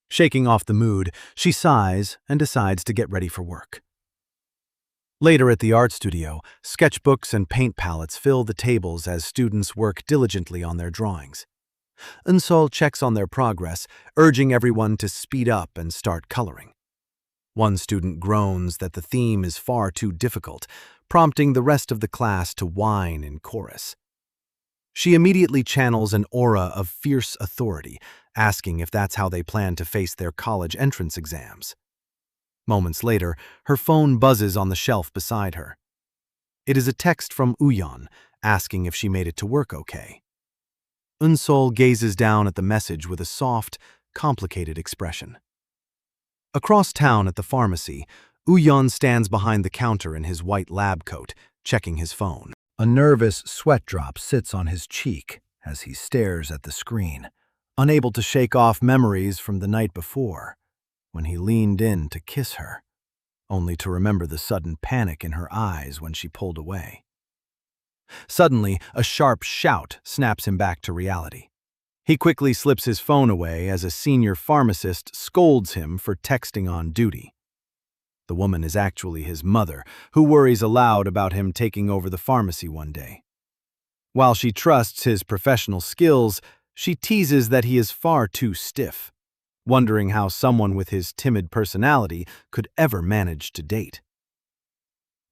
Shaking off the mood, she sighs and decides to get ready for work. Later at the art studio, sketchbooks and paint palettes fill the tables as students work diligently on their drawings. Unsol checks on their progress, urging everyone to speed up and start coloring. One student groans that the theme is far too difficult, prompting the rest of the class to whine in chorus. She immediately channels an aura of fierce authority, asking if that's how they plan to face their college entrance exams. Moments later, her phone buzzes on the shelf beside her. It is a text from Uyan, asking if she made it to work okay. Unsol gazes down at the message with a soft, complicated expression. Across town at the pharmacy, Uyan stands behind the counter in his white lab coat, checking his phone. A nervous sweat drop sits on his cheek as he stares at the screen, unable to shake off memories from the night before, when he leaned in to kiss her, only to remember the sudden panic in her eyes when she pulled away. Suddenly, a sharp shout snaps him back to reality. He quickly slips his phone away as a senior pharmacist scolds him for texting on duty. The woman is actually his mother, who worries aloud about him taking over the pharmacy one day. While she trusts his professional skills, she teases that he is far too stiff, wondering how someone with his timid personality could ever manage to date.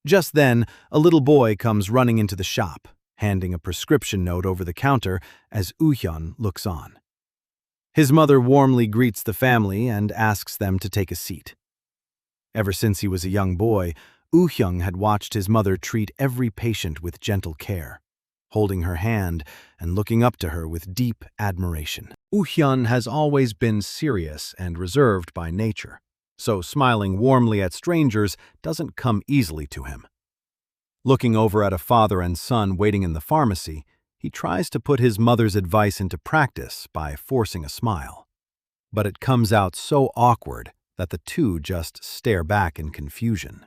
Just then, a little boy comes running into the shop, handing a prescription note over the counter as Woo-hyun looks on. His mother warmly greets the family and asks them to take a seat. Ever since he was a young boy, Woo-hyun had watched his mother treat every patient with gentle care, holding her hand and looking up to her with deep admiration. Woo-hyun has always been serious and reserved by nature, so smiling warmly at strangers doesn't come easily to him. Looking over at a father and son waiting in the pharmacy, he tries to put his mother's advice into practice by forcing a smile. But it comes out so awkward that the two just stare back in confusion.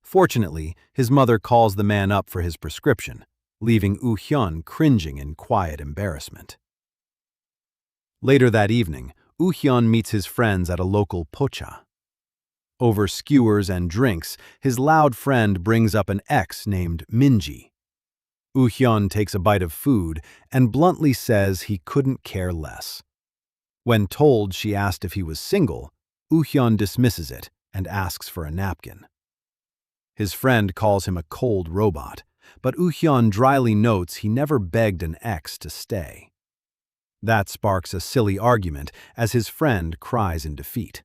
Fortunately, his mother calls the man up for his prescription, leaving Woo-hyun cringing in quiet embarrassment. Later that evening, Woo-hyun meets his friends at a local pocha. Over skewers and drinks, his loud friend brings up an ex named Minji. Woo-hyun takes a bite of food and bluntly says he couldn't care less. When told she asked if he was single, Woo-hyun dismisses it and asks for a napkin. His friend calls him a cold robot, but Woo-hyun dryly notes he never begged an ex to stay. That sparks a silly argument as his friend cries in defeat.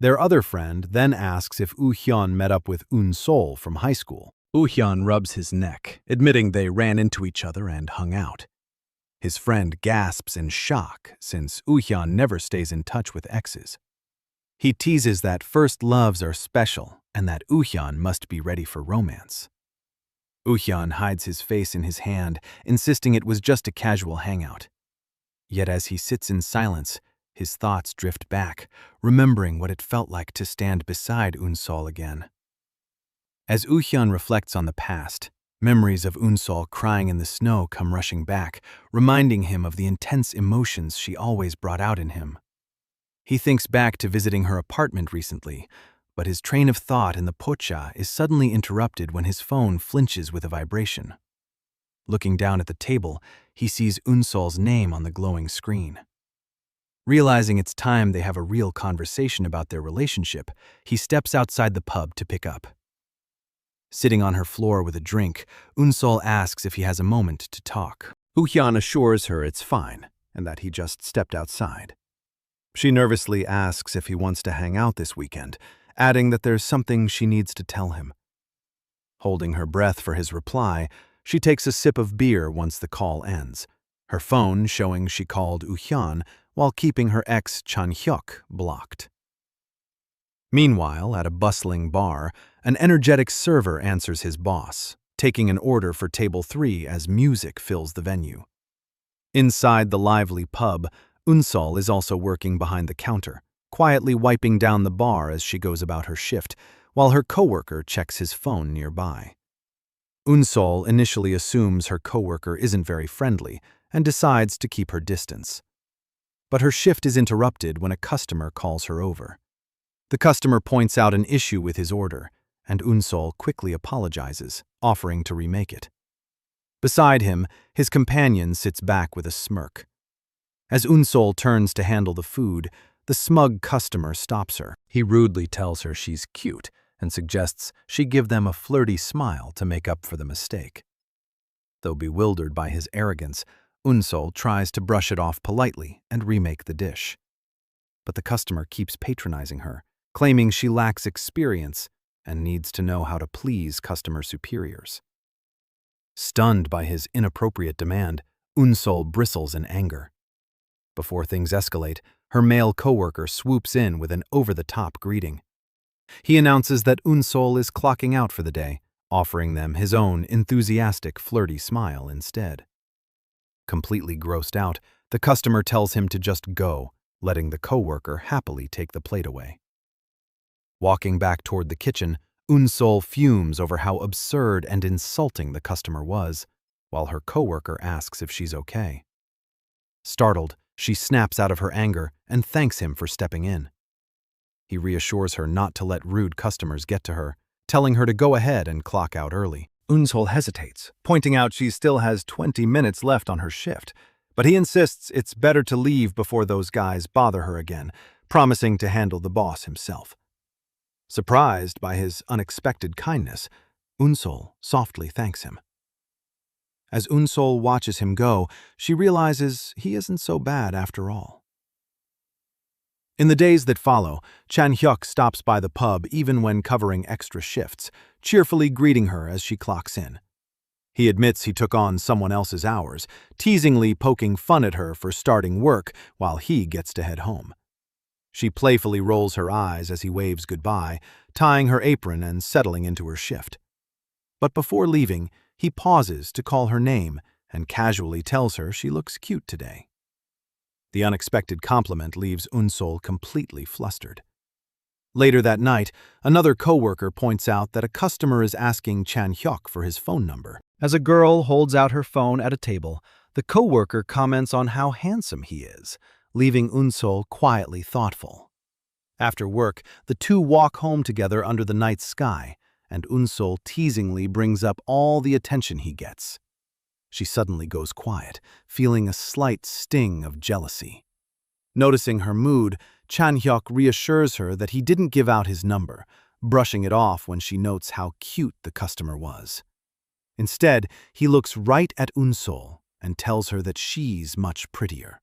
Their other friend then asks if Woo-hyun met up with Eun-sol from high school. Woo-hyun rubs his neck, admitting they ran into each other and hung out. His friend gasps in shock since Woo-hyun never stays in touch with exes. He teases that first loves are special and that Woo-hyun must be ready for romance. Woo-hyun hides his face in his hand, insisting it was just a casual hangout. Yet as he sits in silence, his thoughts drift back, remembering what it felt like to stand beside Eun-sol again. As Woo-hyun reflects on the past, memories of Eun-sol crying in the snow come rushing back, reminding him of the intense emotions she always brought out in him. He thinks back to visiting her apartment recently, but his train of thought in the pocha is suddenly interrupted when his phone flinches with a vibration. Looking down at the table, he sees Eun-sol's name on the glowing screen. Realizing it's time they have a real conversation about their relationship, he steps outside the pub to pick up. Sitting on her floor with a drink, Eun-sol asks if he has a moment to talk. Woo-hyun assures her it's fine, and that he just stepped outside. She nervously asks if he wants to hang out this weekend, adding that there's something she needs to tell him. Holding her breath for his reply, she takes a sip of beer once the call ends, her phone showing she called Woo-hyun while keeping her ex Chan-hyuk blocked. Meanwhile, at a bustling bar, an energetic server answers his boss, taking an order for table 3 as music fills the venue. Inside the lively pub, Eun-sol is also working behind the counter, quietly wiping down the bar as she goes about her shift, while her coworker checks his phone nearby. Eun-sol initially assumes her coworker isn't very friendly and decides to keep her distance. But her shift is interrupted when a customer calls her over. The customer points out an issue with his order, and Eun-sol quickly apologizes, offering to remake it. Beside him, his companion sits back with a smirk. As Eun-sol turns to handle the food, the smug customer stops her. He rudely tells her she's cute and suggests she give them a flirty smile to make up for the mistake. Though bewildered by his arrogance, Eun-sol tries to brush it off politely and remake the dish. But the customer keeps patronizing her, claiming she lacks experience and needs to know how to please customer superiors. Stunned by his inappropriate demand, Eun-sol bristles in anger. Before things escalate, her male coworker swoops in with an over-the-top greeting. He announces that Eun-sol is clocking out for the day, offering them his own enthusiastic, flirty smile instead. Completely grossed out, the customer tells him to just go, letting the coworker happily take the plate away. Walking back toward the kitchen, Eun-sol fumes over how absurd and insulting the customer was, while her coworker asks if she's okay. Startled, she snaps out of her anger and thanks him for stepping in. He reassures her not to let rude customers get to her, telling her to go ahead and clock out early. Eun-sol hesitates, pointing out she still has 20 minutes left on her shift, but he insists it's better to leave before those guys bother her again, promising to handle the boss himself. Surprised by his unexpected kindness, Unsol softly thanks him. As Unsol watches him go, she realizes he isn't so bad after all. In the days that follow, Chan-hyuk stops by the pub even when covering extra shifts, cheerfully greeting her as she clocks in. He admits he took on someone else's hours, teasingly poking fun at her for starting work while he gets to head home. She playfully rolls her eyes as he waves goodbye, tying her apron and settling into her shift. But before leaving, he pauses to call her name and casually tells her she looks cute today. The unexpected compliment leaves Unsol completely flustered. Later that night, another coworker points out that a customer is asking Chan-hyuk for his phone number. As a girl holds out her phone at a table, the coworker comments on how handsome he is, leaving Unsol quietly thoughtful. After work, the two walk home together under the night sky, and Unsol teasingly brings up all the attention he gets. She suddenly goes quiet, feeling a slight sting of jealousy. Noticing her mood, Chan-hyuk reassures her that he didn't give out his number, brushing it off when she notes how cute the customer was. Instead, he looks right at Unsol and tells her that she's much prettier.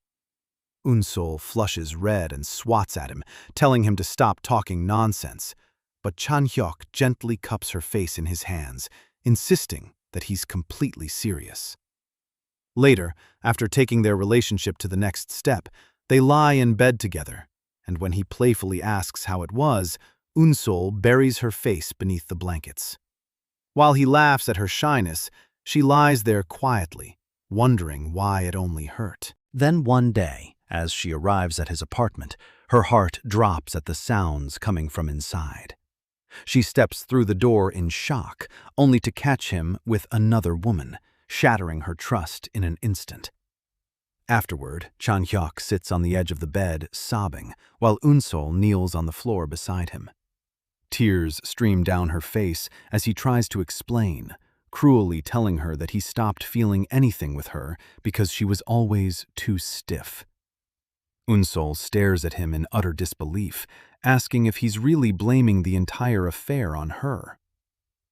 Unsol flushes red and swats at him, telling him to stop talking nonsense, but Chan-hyuk gently cups her face in his hands, insisting that he's completely serious. Later, after taking their relationship to the next step, they lie in bed together, and when he playfully asks how it was, Unsol buries her face beneath the blankets. While he laughs at her shyness, she lies there quietly, wondering why it only hurt. Then one day, as she arrives at his apartment, her heart drops at the sounds coming from inside. She steps through the door in shock, only to catch him with another woman, shattering her trust in an instant. Afterward, Chan-hyuk sits on the edge of the bed, sobbing, while Unsol kneels on the floor beside him. Tears stream down her face as he tries to explain, cruelly telling her that he stopped feeling anything with her because she was always too stiff. Unsol stares at him in utter disbelief, asking if he's really blaming the entire affair on her.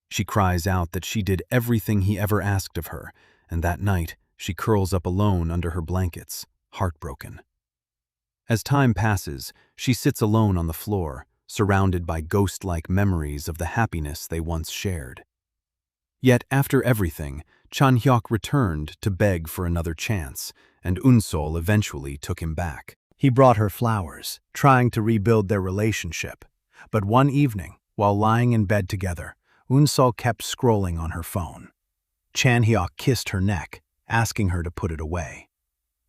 She cries out that she did everything he ever asked of her, and that night she curls up alone under her blankets, heartbroken. As time passes, she sits alone on the floor, surrounded by ghost-like memories of the happiness they once shared. Yet after everything, Chan-hyuk returned to beg for another chance, and Unsol eventually took him back. He brought her flowers, trying to rebuild their relationship. But one evening, while lying in bed together, Unsol kept scrolling on her phone. Chan-hyuk kissed her neck, asking her to put it away.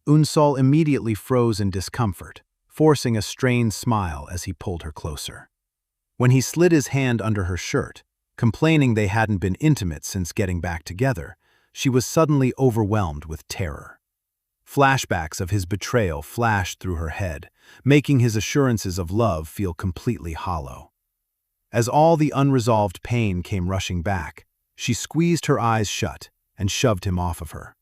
Unsol immediately froze in discomfort, forcing a strained smile as he pulled her closer. When he slid his hand under her shirt, complaining they hadn't been intimate since getting back together, she was suddenly overwhelmed with terror. Flashbacks of his betrayal flashed through her head, making his assurances of love feel completely hollow. As all the unresolved pain came rushing back, she squeezed her eyes shut and shoved him off of her.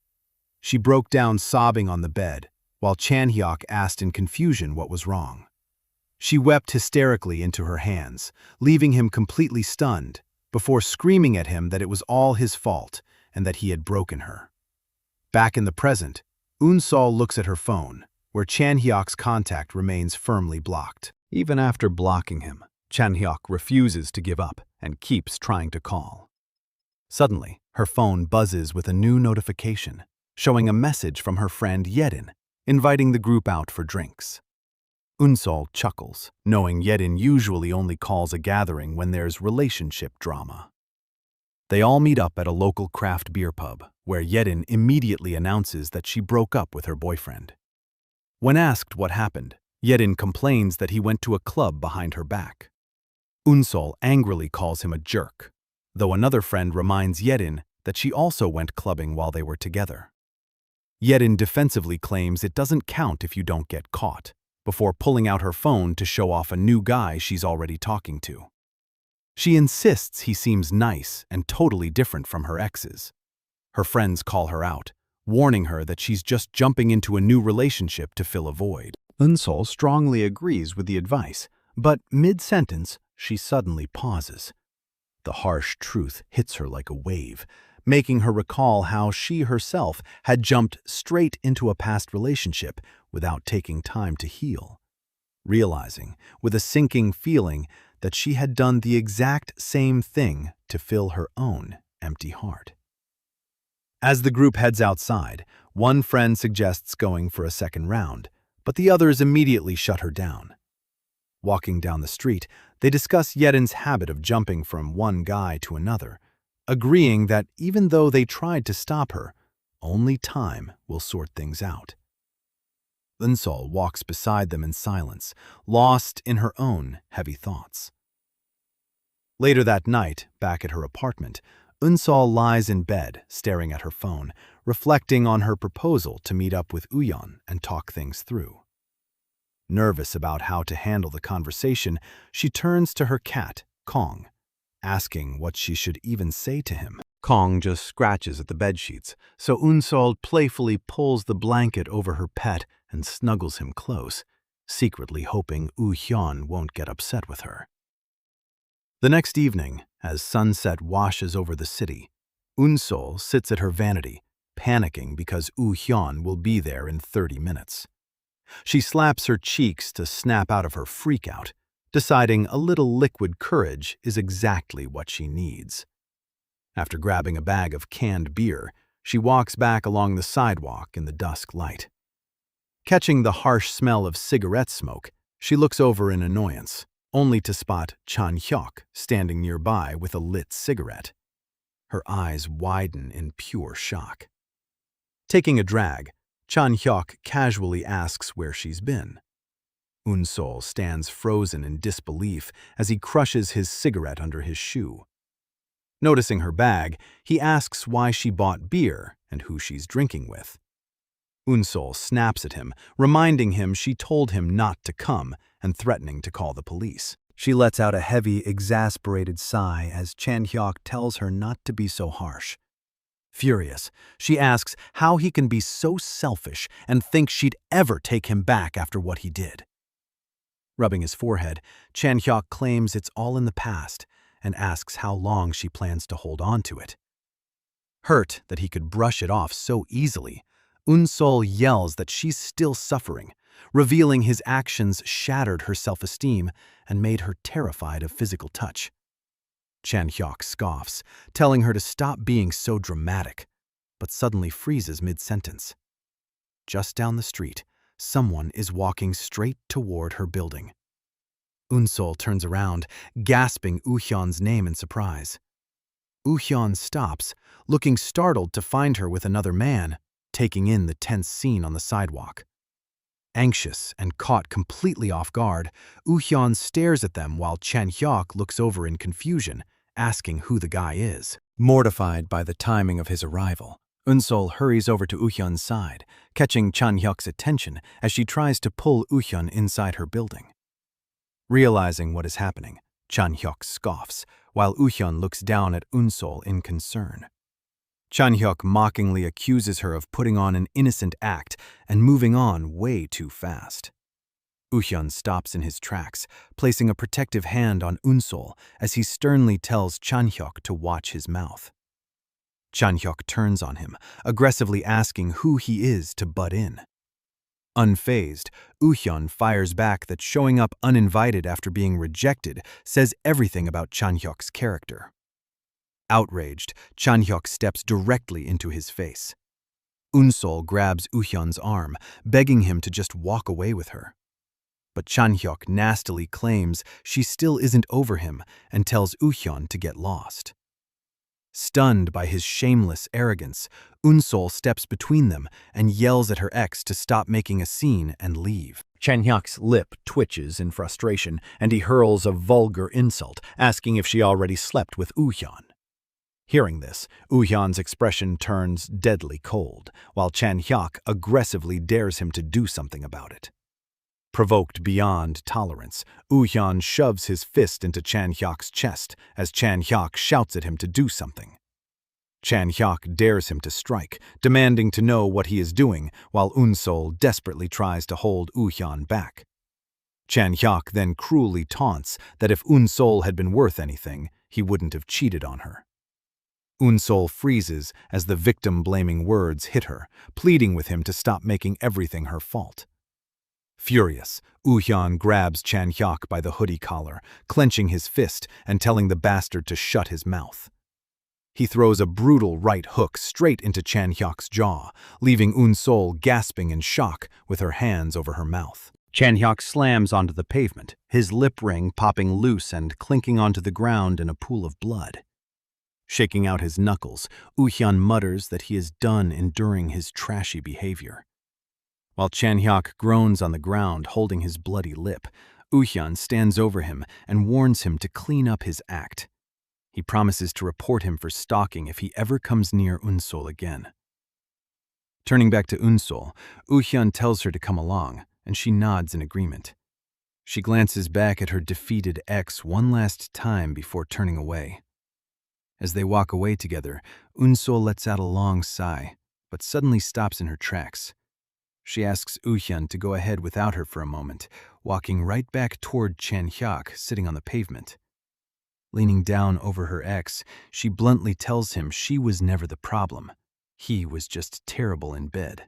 She broke down sobbing on the bed, while Chan-hyuk asked in confusion what was wrong. She wept hysterically into her hands, leaving him completely stunned, before screaming at him that it was all his fault and that he had broken her. Back in the present, Unsol looks at her phone, where Chan-hyuk's contact remains firmly blocked. Even after blocking him, Chan-hyuk refuses to give up and keeps trying to call. Suddenly, her phone buzzes with a new notification, showing a message from her friend Yedin, inviting the group out for drinks. Unsol chuckles, knowing Yedin usually only calls a gathering when there's relationship drama. They all meet up at a local craft beer pub, where Yedin immediately announces that she broke up with her boyfriend. When asked what happened, Yedin complains that he went to a club behind her back. Unsol angrily calls him a jerk, though another friend reminds Yedin that she also went clubbing while they were together. Yedin defensively claims it doesn't count if you don't get caught, before pulling out her phone to show off a new guy she's already talking to. She insists he seems nice and totally different from her exes. Her friends call her out, warning her that she's just jumping into a new relationship to fill a void. Unsol strongly agrees with the advice, but mid-sentence, she suddenly pauses. The harsh truth hits her like a wave, making her recall how she herself had jumped straight into a past relationship without taking time to heal, realizing, with a sinking feeling, that she had done the exact same thing to fill her own empty heart. As the group heads outside, one friend suggests going for a second round, but the others immediately shut her down. Walking down the street, they discuss Yeden's habit of jumping from one guy to another, agreeing that even though they tried to stop her, only time will sort things out. Unsol walks beside them in silence, lost in her own heavy thoughts. Later that night, back at her apartment, Unsol lies in bed, staring at her phone, reflecting on her proposal to meet up with Uyeon and talk things through. Nervous about how to handle the conversation, she turns to her cat, Kong, asking what she should even say to him. Kong just scratches at the bedsheets, so Unsol playfully pulls the blanket over her pet and snuggles him close, secretly hoping Uhyun won't get upset with her. The next evening, as sunset washes over the city, Unsol sits at her vanity, panicking because Uhyun will be there in 30 minutes. She slaps her cheeks to snap out of her freakout, deciding a little liquid courage is exactly what she needs. After grabbing a bag of canned beer, she walks back along the sidewalk in the dusk light. Catching the harsh smell of cigarette smoke, she looks over in annoyance, only to spot Chan-hyuk standing nearby with a lit cigarette. Her eyes widen in pure shock. Taking a drag, Chan-hyuk casually asks where she's been. Unsol stands frozen in disbelief as he crushes his cigarette under his shoe. Noticing her bag, he asks why she bought beer and who she's drinking with. Unsol snaps at him, reminding him she told him not to come and threatening to call the police. She lets out a heavy, exasperated sigh as Chan-hyuk tells her not to be so harsh. Furious, she asks how he can be so selfish and think she'd ever take him back after what he did. Rubbing his forehead, Chan-hyuk claims it's all in the past and asks how long she plans to hold on to it. Hurt that he could brush it off so easily, Unsol yells that she's still suffering, revealing his actions shattered her self-esteem and made her terrified of physical touch. Chan-hyuk scoffs, telling her to stop being so dramatic, but suddenly freezes mid-sentence. Just down the street, someone is walking straight toward her building. Unsol turns around, gasping Uhyun's name in surprise. Uhyun stops, looking startled to find her with another man, taking in the tense scene on the sidewalk. Anxious and caught completely off guard, Uhyun stares at them while Chan-hyuk looks over in confusion, asking who the guy is. Mortified by the timing of his arrival, Unsol hurries over to Uhyun's side, catching Chan-hyuk's attention as she tries to pull Uhyun inside her building. Realizing what is happening, Chan-hyuk scoffs, while Uhyun looks down at Unsol in concern. Chan-hyuk mockingly accuses her of putting on an innocent act and moving on way too fast. Uhyun stops in his tracks, placing a protective hand on Unsol as he sternly tells Chan-hyuk to watch his mouth. Chan-hyuk turns on him, aggressively asking who he is to butt in. Unfazed, Uhyun fires back that showing up uninvited after being rejected says everything about Chan-hyuk's character. Outraged, Chan-hyuk steps directly into his face. Unsol grabs Uhyun's arm, begging him to just walk away with her. But Chan-hyuk nastily claims she still isn't over him and tells Uhyun to get lost. Stunned by his shameless arrogance, Unsol steps between them and yells at her ex to stop making a scene and leave. Chan-hyuk's lip twitches in frustration and he hurls a vulgar insult, asking if she already slept with Uhyun. Hearing this, Uhyun's expression turns deadly cold, while Chan-hyuk aggressively dares him to do something about it. Provoked beyond tolerance, Uhyun shoves his fist into Chan-hyuk's chest as Chan-hyuk shouts at him to do something. Chan-hyuk dares him to strike, demanding to know what he is doing, while Unsol desperately tries to hold Uhyun back. Chan Hyuk then cruelly taunts that if Un-sol had been worth anything, he wouldn't have cheated on her. Un-sol freezes as the victim-blaming words hit her, pleading with him to stop making everything her fault. Furious, Woo-hyun grabs Chan Hyuk by the hoodie collar, clenching his fist and telling the bastard to shut his mouth. He throws a brutal right hook straight into Chan Hyuk's jaw, leaving Un-sol gasping in shock with her hands over her mouth. Chan Hyuk slams onto the pavement, his lip ring popping loose and clinking onto the ground in a pool of blood. Shaking out his knuckles, Woo-hyun mutters that he is done enduring his trashy behavior. While Chan Hyuk groans on the ground holding his bloody lip, Woo-hyun stands over him and warns him to clean up his act. He promises to report him for stalking if he ever comes near Un-sol again. Turning back to Un-sol, Woo-hyun tells her to come along, and she nods in agreement. She glances back at her defeated ex one last time before turning away. As they walk away together, Un-sol lets out a long sigh, but suddenly stops in her tracks. She asks Woo-hyun to go ahead without her for a moment, walking right back toward Chan Hyuk sitting on the pavement. Leaning down over her ex, she bluntly tells him she was never the problem. He was just terrible in bed.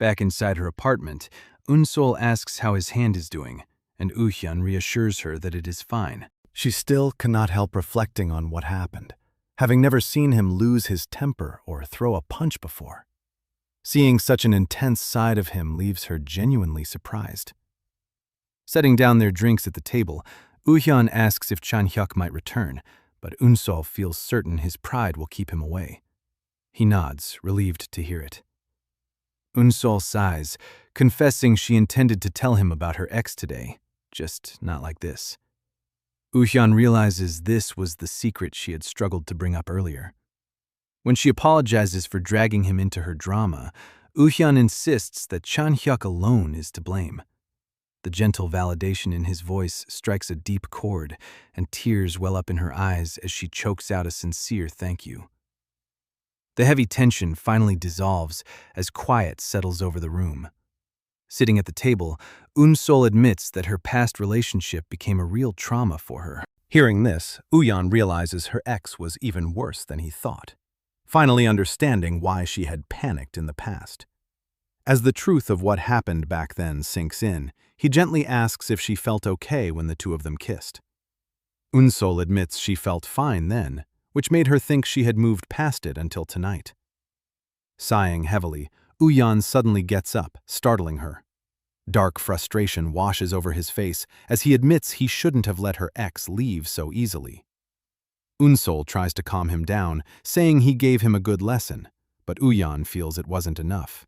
Back inside her apartment, Un-sol asks how his hand is doing, and Woo-hyun reassures her that it is fine. She still cannot help reflecting on what happened, having never seen him lose his temper or throw a punch before. Seeing such an intense side of him leaves her genuinely surprised. Setting down their drinks at the table, Woo-hyun asks if Chan Hyuk might return, but Un-sol feels certain his pride will keep him away. He nods, relieved to hear it. Un-sol sighs, confessing she intended to tell him about her ex today, just not like this. Woo-hyun realizes this was the secret she had struggled to bring up earlier. When she apologizes for dragging him into her drama, Woo-hyun insists that Chan Hyuk alone is to blame. The gentle validation in his voice strikes a deep chord, and tears well up in her eyes as she chokes out a sincere thank you. The heavy tension finally dissolves as quiet settles over the room. Sitting at the table, Un-sol admits that her past relationship became a real trauma for her. Hearing this, Woo-hyun realizes her ex was even worse than he thought, finally understanding why she had panicked in the past. As the truth of what happened back then sinks in, he gently asks if she felt okay when the two of them kissed. Un-sol admits she felt fine then, which made her think she had moved past it until tonight. Sighing heavily, Woo-hyun suddenly gets up, startling her. Dark frustration washes over his face as he admits he shouldn't have let her ex leave so easily. Un-sol tries to calm him down, saying he gave him a good lesson, but Woo-hyun feels it wasn't enough.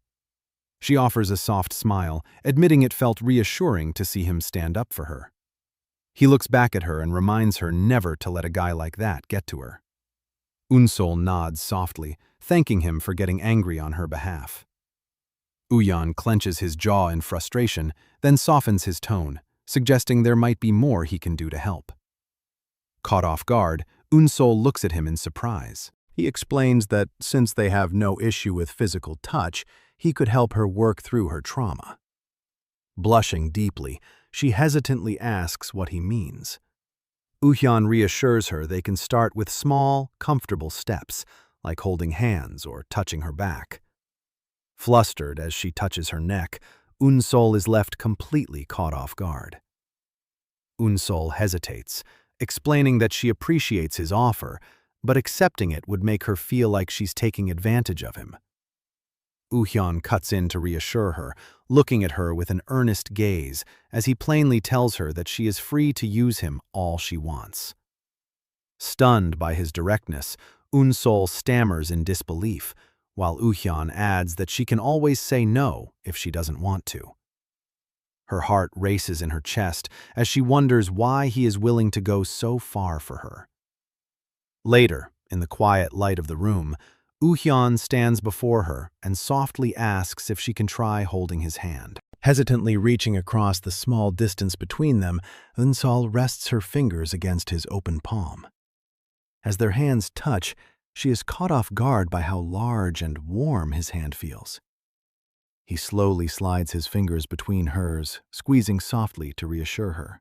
She offers a soft smile, admitting it felt reassuring to see him stand up for her. He looks back at her and reminds her never to let a guy like that get to her. Un-sol nods softly, thanking him for getting angry on her behalf. Woo-hyun clenches his jaw in frustration, then softens his tone, suggesting there might be more he can do to help. Caught off guard, Un-sol looks at him in surprise. He explains that since they have no issue with physical touch, he could help her work through her trauma. Blushing deeply, she hesitantly asks what he means. Woo-hyun reassures her they can start with small, comfortable steps, like holding hands or touching her back. Flustered as she touches her neck, Un-sol is left completely caught off guard. Un-sol hesitates, explaining that she appreciates his offer, but accepting it would make her feel like she's taking advantage of him. Woo-hyun cuts in to reassure her, looking at her with an earnest gaze as he plainly tells her that she is free to use him all she wants. Stunned by his directness, Un-sol stammers in disbelief, while Woo-hyun adds that she can always say no if she doesn't want to. Her heart races in her chest as she wonders why he is willing to go so far for her. Later, in the quiet light of the room, Woo-hyun stands before her and softly asks if she can try holding his hand. Hesitantly reaching across the small distance between them, Un-sol rests her fingers against his open palm. As their hands touch, she is caught off guard by how large and warm his hand feels. He slowly slides his fingers between hers, squeezing softly to reassure her.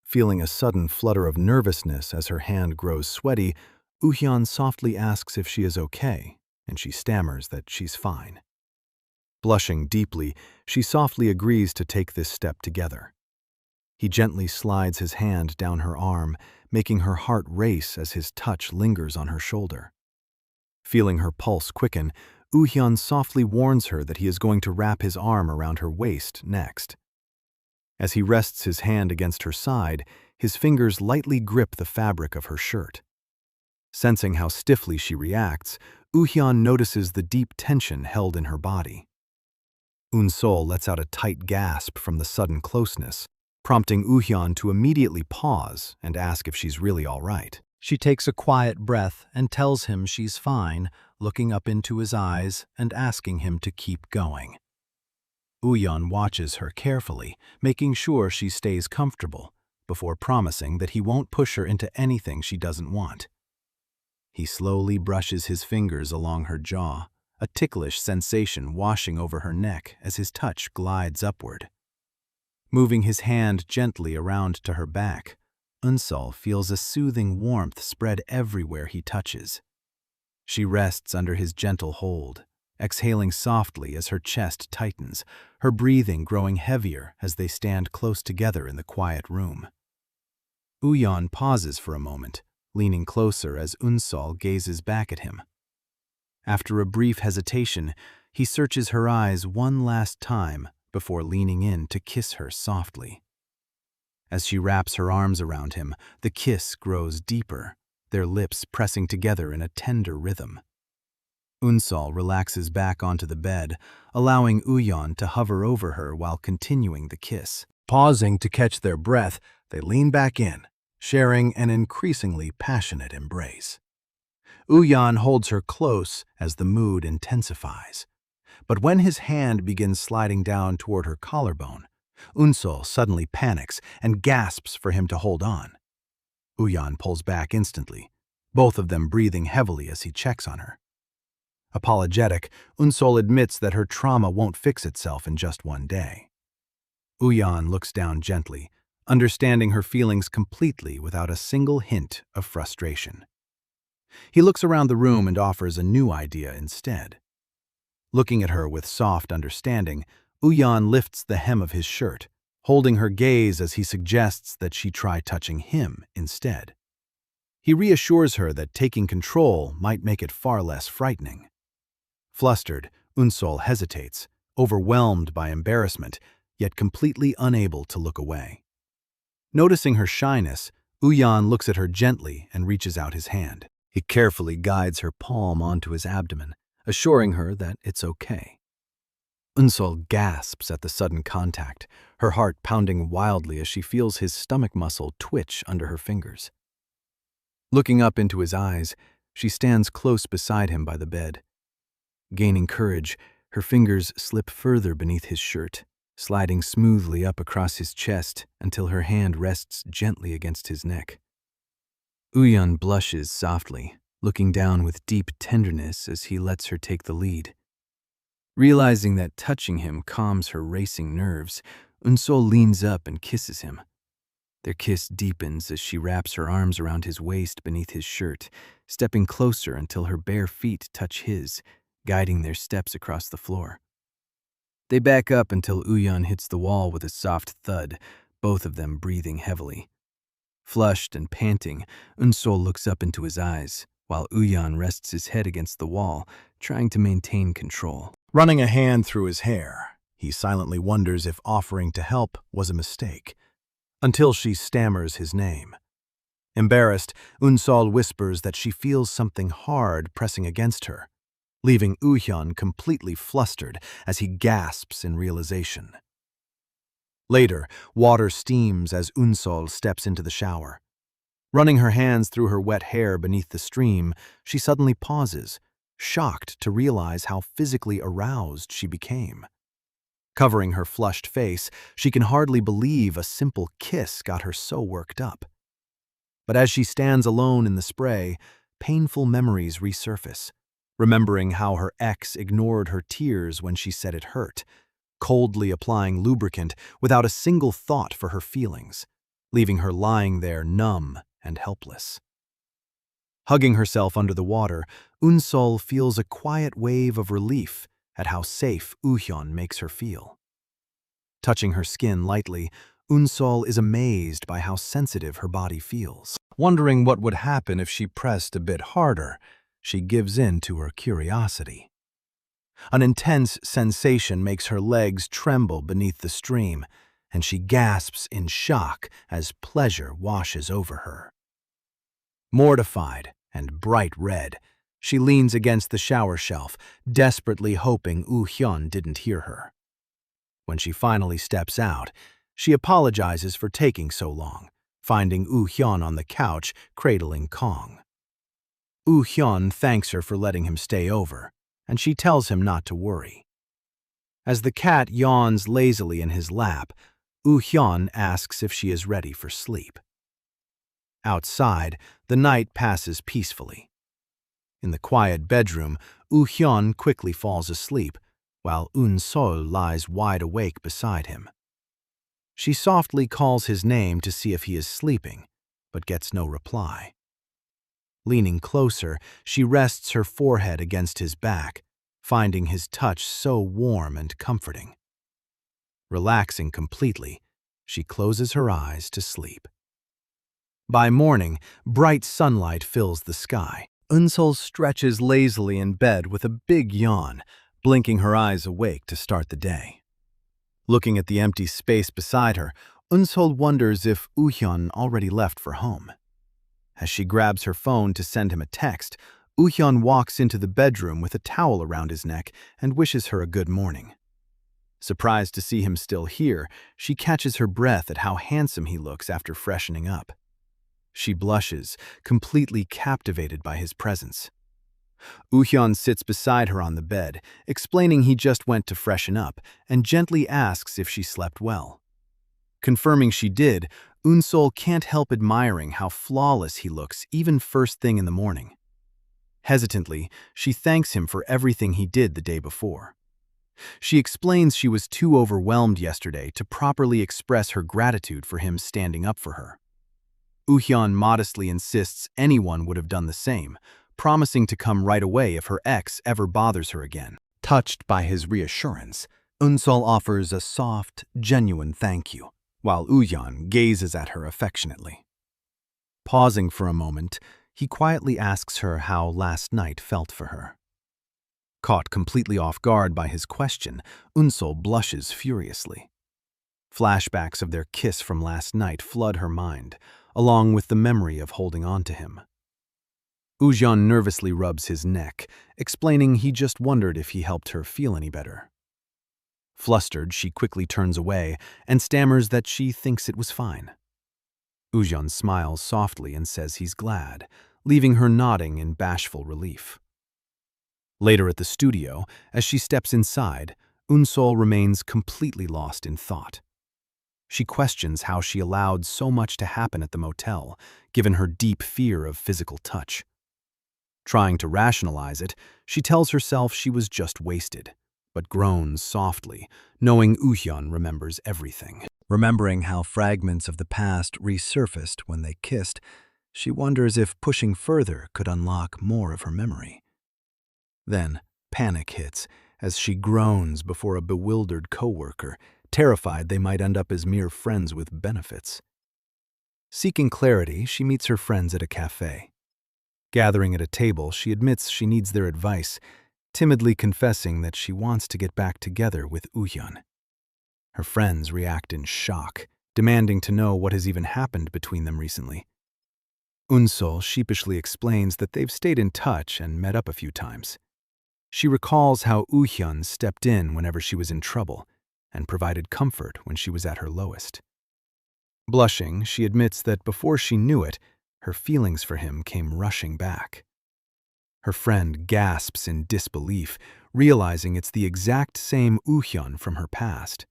Feeling a sudden flutter of nervousness as her hand grows sweaty, Woo-hyun softly asks if she is okay, and she stammers that she's fine. Blushing deeply, she softly agrees to take this step together. He gently slides his hand down her arm, making her heart race as his touch lingers on her shoulder. Feeling her pulse quicken, Woo-hyun softly warns her that he is going to wrap his arm around her waist next. As he rests his hand against her side, his fingers lightly grip the fabric of her shirt. Sensing how stiffly she reacts, Woo-hyun notices the deep tension held in her body. Eun-sol lets out a tight gasp from the sudden closeness, prompting Woo-hyun to immediately pause and ask if she's really all right. She takes a quiet breath and tells him she's fine, looking up into his eyes and asking him to keep going. Woo-hyun watches her carefully, making sure she stays comfortable, before promising that he won't push her into anything she doesn't want. He slowly brushes his fingers along her jaw, a ticklish sensation washing over her neck as his touch glides upward. Moving his hand gently around to her back, Eun-sol feels a soothing warmth spread everywhere he touches. She rests under his gentle hold, exhaling softly as her chest tightens, her breathing growing heavier as they stand close together in the quiet room. Woo-hyun pauses for a moment, leaning closer as Eun-sol gazes back at him. After a brief hesitation, he searches her eyes one last time before leaning in to kiss her softly. As she wraps her arms around him, the kiss grows deeper, their lips pressing together in a tender rhythm. Eun-sol relaxes back onto the bed, allowing Woo-hyun to hover over her while continuing the kiss. Pausing to catch their breath, they lean back in, sharing an increasingly passionate embrace. Woo-hyun holds her close as the mood intensifies. But when his hand begins sliding down toward her collarbone, Eun-sol suddenly panics and gasps for him to hold on. Woo-hyun pulls back instantly, both of them breathing heavily as he checks on her. Apologetic, Eun-sol admits that her trauma won't fix itself in just one day. Woo-hyun looks down gently, understanding her feelings completely without a single hint of frustration. He looks around the room and offers a new idea instead. Looking at her with soft understanding, Woo-hyun lifts the hem of his shirt, holding her gaze as he suggests that she try touching him instead. He reassures her that taking control might make it far less frightening. Flustered, Eun-sol hesitates, overwhelmed by embarrassment, yet completely unable to look away. Noticing her shyness, Woo-hyun looks at her gently and reaches out his hand. He carefully guides her palm onto his abdomen, assuring her that it's okay. Eun-sol gasps at the sudden contact, her heart pounding wildly as she feels his stomach muscle twitch under her fingers. Looking up into his eyes, she stands close beside him by the bed. Gaining courage, her fingers slip further beneath his shirt, sliding smoothly up across his chest until her hand rests gently against his neck. Woo-hyun blushes softly, looking down with deep tenderness as he lets her take the lead. Realizing that touching him calms her racing nerves, Eun-sol leans up and kisses him. Their kiss deepens as she wraps her arms around his waist beneath his shirt, stepping closer until her bare feet touch his, guiding their steps across the floor. They back up until Woo-hyun hits the wall with a soft thud, both of them breathing heavily. Flushed and panting, Eun-sol looks up into his eyes, while Woo-hyun rests his head against the wall, trying to maintain control. Running a hand through his hair, he silently wonders if offering to help was a mistake, until she stammers his name. Embarrassed, Eun-sol whispers that she feels something hard pressing against her, leaving Woo-hyun completely flustered as he gasps in realization. Later, water steams as Eun-sol steps into the shower. Running her hands through her wet hair beneath the stream, she suddenly pauses, shocked to realize how physically aroused she became. Covering her flushed face, she can hardly believe a simple kiss got her so worked up. But as she stands alone in the spray, painful memories resurface, remembering how her ex ignored her tears when she said it hurt, coldly applying lubricant without a single thought for her feelings, leaving her lying there numb and helpless. Hugging herself under the water, Eun-sol feels a quiet wave of relief at how safe Woo-hyun makes her feel. Touching her skin lightly, Eun-sol is amazed by how sensitive her body feels. Wondering what would happen if she pressed a bit harder, she gives in to her curiosity. An intense sensation makes her legs tremble beneath the stream, and she gasps in shock as pleasure washes over her. Mortified and bright red, she leans against the shower shelf, desperately hoping Woo-hyun didn't hear her. When she finally steps out, she apologizes for taking so long, finding Woo-hyun on the couch cradling Kong. Woo-hyun thanks her for letting him stay over, and she tells him not to worry. As the cat yawns lazily in his lap, Woo-hyun asks if she is ready for sleep. Outside, the night passes peacefully. In the quiet bedroom, Woo-hyun quickly falls asleep, while Eun-sol lies wide awake beside him. She softly calls his name to see if he is sleeping, but gets no reply. Leaning closer, she rests her forehead against his back, finding his touch so warm and comforting. Relaxing completely, she closes her eyes to sleep. By morning, bright sunlight fills the sky. Eun-sol stretches lazily in bed with a big yawn, blinking her eyes awake to start the day. Looking at the empty space beside her, Eun-sol wonders if Woo-hyun already left for home. As she grabs her phone to send him a text, Woo-hyun walks into the bedroom with a towel around his neck and wishes her a good morning. Surprised to see him still here, she catches her breath at how handsome he looks after freshening up. She blushes, completely captivated by his presence. Woo-hyun sits beside her on the bed, explaining he just went to freshen up, and gently asks if she slept well. Confirming she did, Eun-sol can't help admiring how flawless he looks even first thing in the morning. Hesitantly, she thanks him for everything he did the day before. She explains she was too overwhelmed yesterday to properly express her gratitude for him standing up for her. Woo-hyun modestly insists anyone would have done the same, promising to come right away if her ex ever bothers her again. Touched by his reassurance, Eun-sol offers a soft, genuine thank you, while Woo-hyun gazes at her affectionately. Pausing for a moment, he quietly asks her how last night felt for her. Caught completely off guard by his question, Eun-sol blushes furiously. Flashbacks of their kiss from last night flood her mind, along with the memory of holding on to him. Woo-hyun nervously rubs his neck, explaining he just wondered if he helped her feel any better. Flustered, she quickly turns away and stammers that she thinks it was fine. Woo-hyun smiles softly and says he's glad, leaving her nodding in bashful relief. Later at the studio, as she steps inside, Eun-sol remains completely lost in thought. She questions how she allowed so much to happen at the motel, given her deep fear of physical touch. Trying to rationalize it, she tells herself she was just wasted, but groans softly, knowing Woo-hyun remembers everything. Remembering how fragments of the past resurfaced when they kissed, she wonders if pushing further could unlock more of her memory. Then, panic hits as she groans before a bewildered coworker, terrified they might end up as mere friends with benefits. Seeking clarity, she meets her friends at a cafe. Gathering at a table, she admits she needs their advice, timidly confessing that she wants to get back together with Woo-hyun. Her friends react in shock, demanding to know what has even happened between them recently. Eun-sol sheepishly explains that they've stayed in touch and met up a few times. She recalls how Woo-hyun stepped in whenever she was in trouble and provided comfort when she was at her lowest. Blushing, she admits that before she knew it, her feelings for him came rushing back. Her friend gasps in disbelief, realizing it's the exact same Woo-hyun from her past.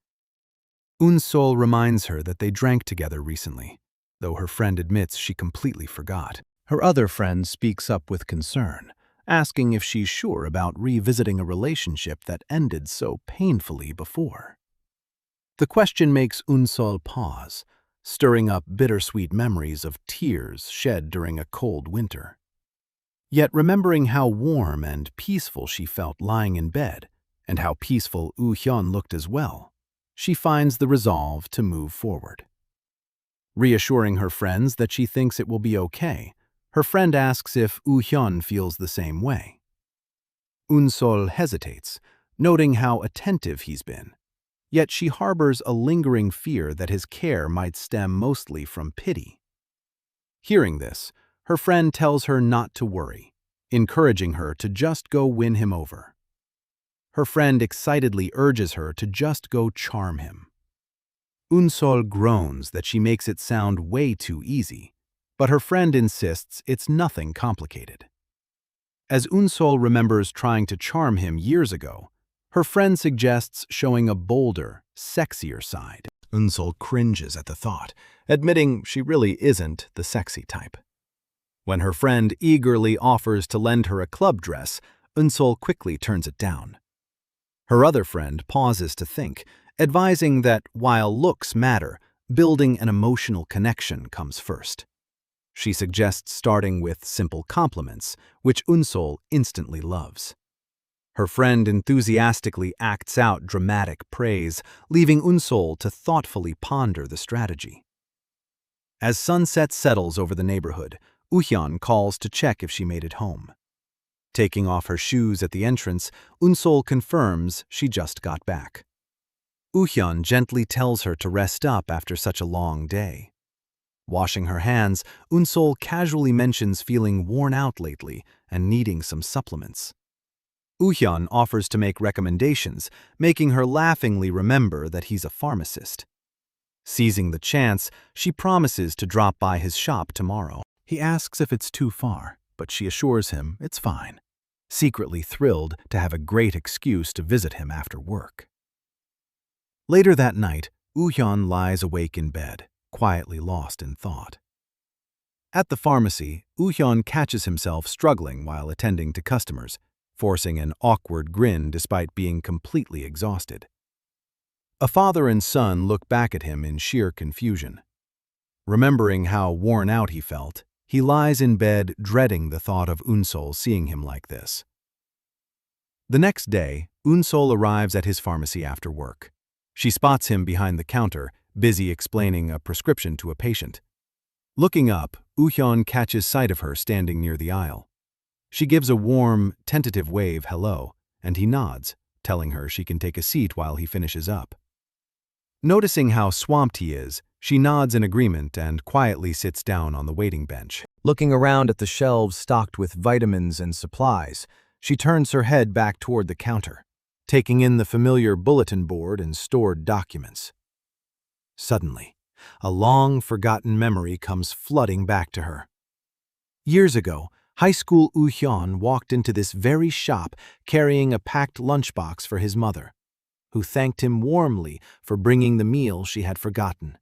Eun-sol reminds her that they drank together recently, though her friend admits she completely forgot. Her other friend speaks up with concern, asking if she's sure about revisiting a relationship that ended so painfully before. The question makes Unsol pause, stirring up bittersweet memories of tears shed during a cold winter. Yet remembering how warm and peaceful she felt lying in bed, and how peaceful Woo-hyun looked as well, she finds the resolve to move forward. Reassuring her friends that she thinks it will be okay, her friend asks if Woo-hyun feels the same way. Unsol hesitates, noting how attentive he's been, yet she harbors a lingering fear that his care might stem mostly from pity. Hearing this, her friend tells her not to worry, encouraging her to just go win him over. Her friend excitedly urges her to just go charm him. Unsol groans that she makes it sound way too easy, but her friend insists it's nothing complicated. As Unsol remembers trying to charm him years ago, her friend suggests showing a bolder, sexier side. Unsol cringes at the thought, admitting she really isn't the sexy type. When her friend eagerly offers to lend her a club dress, Unsol quickly turns it down. Her other friend pauses to think, advising that while looks matter, building an emotional connection comes first. She suggests starting with simple compliments, which Unsol instantly loves. Her friend enthusiastically acts out dramatic praise, leaving Unsol to thoughtfully ponder the strategy. As sunset settles over the neighborhood, Woo-hyun calls to check if she made it home. Taking off her shoes at the entrance, Unsol confirms she just got back. Woo-hyun gently tells her to rest up after such a long day. Washing her hands, Unsol casually mentions feeling worn out lately and needing some supplements. Woo-hyun offers to make recommendations, making her laughingly remember that he's a pharmacist. Seizing the chance, she promises to drop by his shop tomorrow. He asks if it's too far, but she assures him it's fine, secretly thrilled to have a great excuse to visit him after work. Later that night, Woo-hyun lies awake in bed, quietly lost in thought. At the pharmacy, Woo-hyun catches himself struggling while attending to customers, forcing an awkward grin despite being completely exhausted. A father and son look back at him in sheer confusion. Remembering how worn out he felt, he lies in bed dreading the thought of Unsol seeing him like this. The next day, Unsol arrives at his pharmacy after work. She spots him behind the counter, busy explaining a prescription to a patient. Looking up, Woo-hyun catches sight of her standing near the aisle. She gives a warm, tentative wave hello, and he nods, telling her she can take a seat while he finishes up. Noticing how swamped he is, she nods in agreement and quietly sits down on the waiting bench. Looking around at the shelves stocked with vitamins and supplies, she turns her head back toward the counter, taking in the familiar bulletin board and stored documents. Suddenly, a long-forgotten memory comes flooding back to her. Years ago, high school Woo-hyun walked into this very shop carrying a packed lunchbox for his mother, who thanked him warmly for bringing the meal she had forgotten.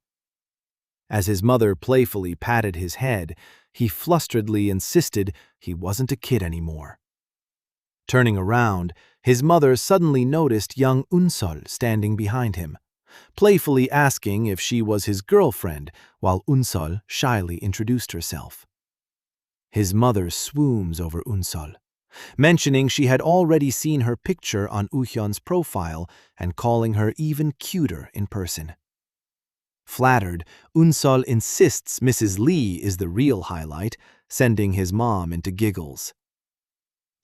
As his mother playfully patted his head, he flusteredly insisted he wasn't a kid anymore. Turning around, his mother suddenly noticed young Unsol standing behind him, playfully asking if she was his girlfriend while Unsol shyly introduced herself. His mother swoons over Unsol, mentioning she had already seen her picture on Woo-hyun's profile and calling her even cuter in person. Flattered, Unsol insists Mrs. Lee is the real highlight, sending his mom into giggles.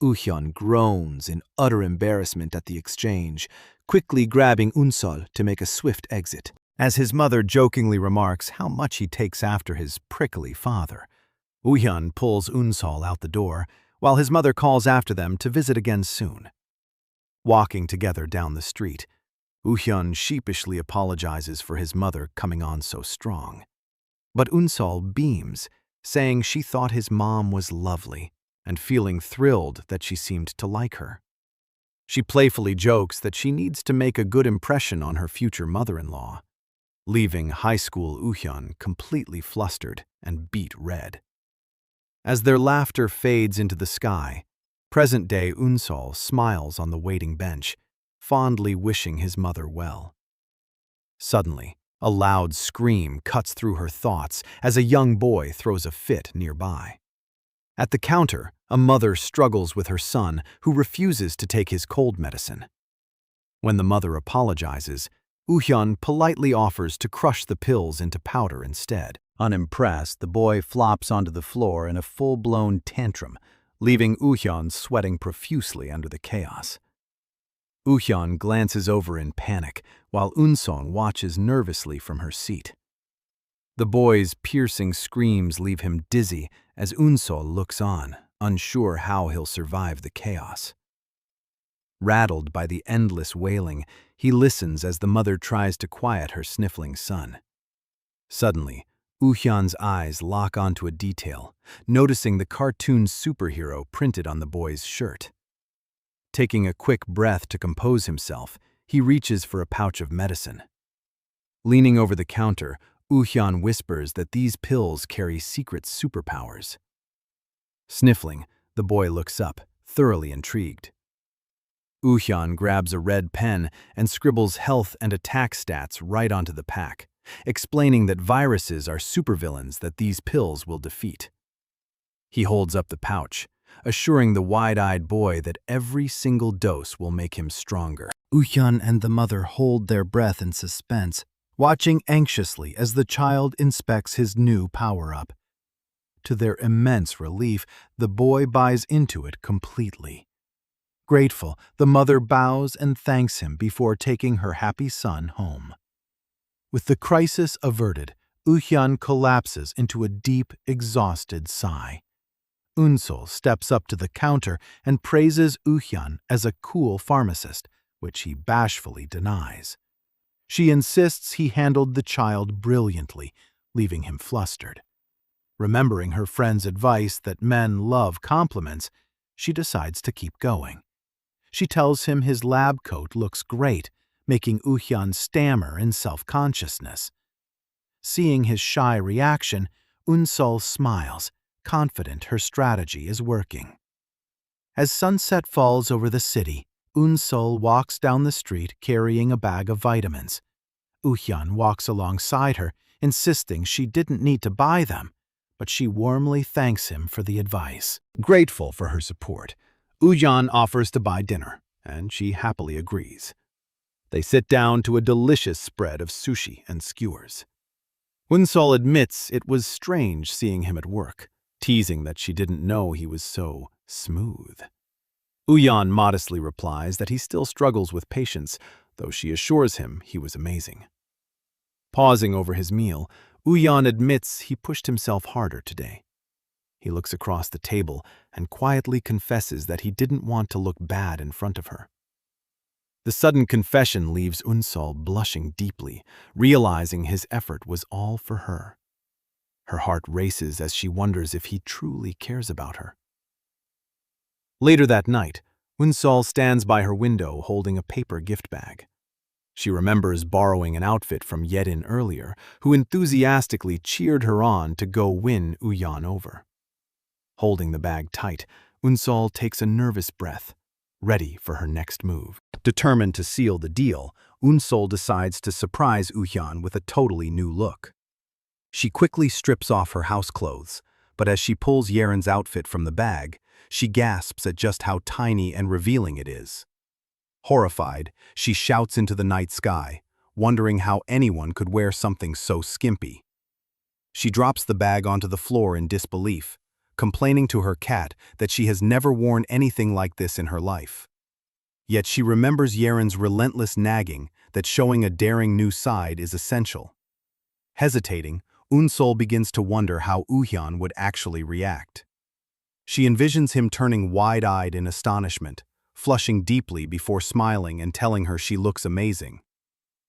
Woo-hyun groans in utter embarrassment at the exchange, quickly grabbing Unsol to make a swift exit. As his mother jokingly remarks how much he takes after his prickly father, Woo-hyun pulls Unsol out the door, while his mother calls after them to visit again soon. Walking together down the street, Woo-hyun sheepishly apologizes for his mother coming on so strong. But Unsol beams, saying she thought his mom was lovely and feeling thrilled that she seemed to like her. She playfully jokes that she needs to make a good impression on her future mother-in-law, leaving high school Woo-hyun completely flustered and beet red. As their laughter fades into the sky, Present-day Unsol smiles on the waiting bench, fondly wishing his mother well. Suddenly, a loud scream cuts through her thoughts as a young boy throws a fit nearby. At the counter, a mother struggles with her son who refuses to take his cold medicine. When the mother apologizes, Woo-hyun politely offers to crush the pills into powder instead. Unimpressed, the boy flops onto the floor in a full-blown tantrum, leaving Woo-hyun sweating profusely under the chaos. Woo-hyun glances over in panic, while Unsol watches nervously from her seat. The boy's piercing screams leave him dizzy as Unsol looks on, unsure how he'll survive the chaos. Rattled by the endless wailing, he listens as the mother tries to quiet her sniffling son. Suddenly, Woo-hyun's eyes lock onto a detail, noticing the cartoon superhero printed on the boy's shirt. Taking a quick breath to compose himself, he reaches for a pouch of medicine. Leaning over the counter, Woo-hyun whispers that these pills carry secret superpowers. Sniffling, the boy looks up, thoroughly intrigued. Woo-hyun grabs a red pen and scribbles health and attack stats right onto the pack, explaining that viruses are supervillains that these pills will defeat. He holds up the pouch, assuring the wide-eyed boy that every single dose will make him stronger. Woo-hyun and the mother hold their breath in suspense, watching anxiously as the child inspects his new power-up. To their immense relief, the boy buys into it completely. Grateful, the mother bows and thanks him before taking her happy son home. With the crisis averted, Woo-hyun collapses into a deep, exhausted sigh. Unsol steps up to the counter and praises Woo-hyun as a cool pharmacist, which he bashfully denies. She insists he handled the child brilliantly, leaving him flustered. Remembering her friend's advice that men love compliments, she decides to keep going. She tells him his lab coat looks great, making Woo-hyun stammer in self-consciousness. Seeing his shy reaction, Unsol smiles, confident her strategy is working. As sunset falls over the city, Unsol walks down the street carrying a bag of vitamins. Woo-hyun walks alongside her, insisting she didn't need to buy them, but she warmly thanks him for the advice. Grateful for her support, Woo-hyun offers to buy dinner, and she happily agrees. They sit down to a delicious spread of sushi and skewers. Unsol admits it was strange seeing him at work, teasing that she didn't know he was so smooth. Woo-hyun modestly replies that he still struggles with patience, though she assures him he was amazing. Pausing over his meal, Woo-hyun admits he pushed himself harder today. He looks across the table and quietly confesses that he didn't want to look bad in front of her. The sudden confession leaves Unsol blushing deeply, realizing his effort was all for her. Her heart races as she wonders if he truly cares about her. Later that night, Unsol stands by her window holding a paper gift bag. She remembers borrowing an outfit from Yedin earlier, who enthusiastically cheered her on to go win Woo-hyun over. Holding the bag tight, Unsol takes a nervous breath, ready for her next move. Determined to seal the deal, Unsol decides to surprise Woo-hyun with a totally new look. She quickly strips off her house clothes, but as she pulls Yeren's outfit from the bag, she gasps at just how tiny and revealing it is. Horrified, she shouts into the night sky, wondering how anyone could wear something so skimpy. She drops the bag onto the floor in disbelief, complaining to her cat that she has never worn anything like this in her life. Yet she remembers Yeren's relentless nagging that showing a daring new side is essential. Hesitating, Unsol begins to wonder how Woo-hyun would actually react. She envisions him turning wide-eyed in astonishment, flushing deeply before smiling and telling her she looks amazing.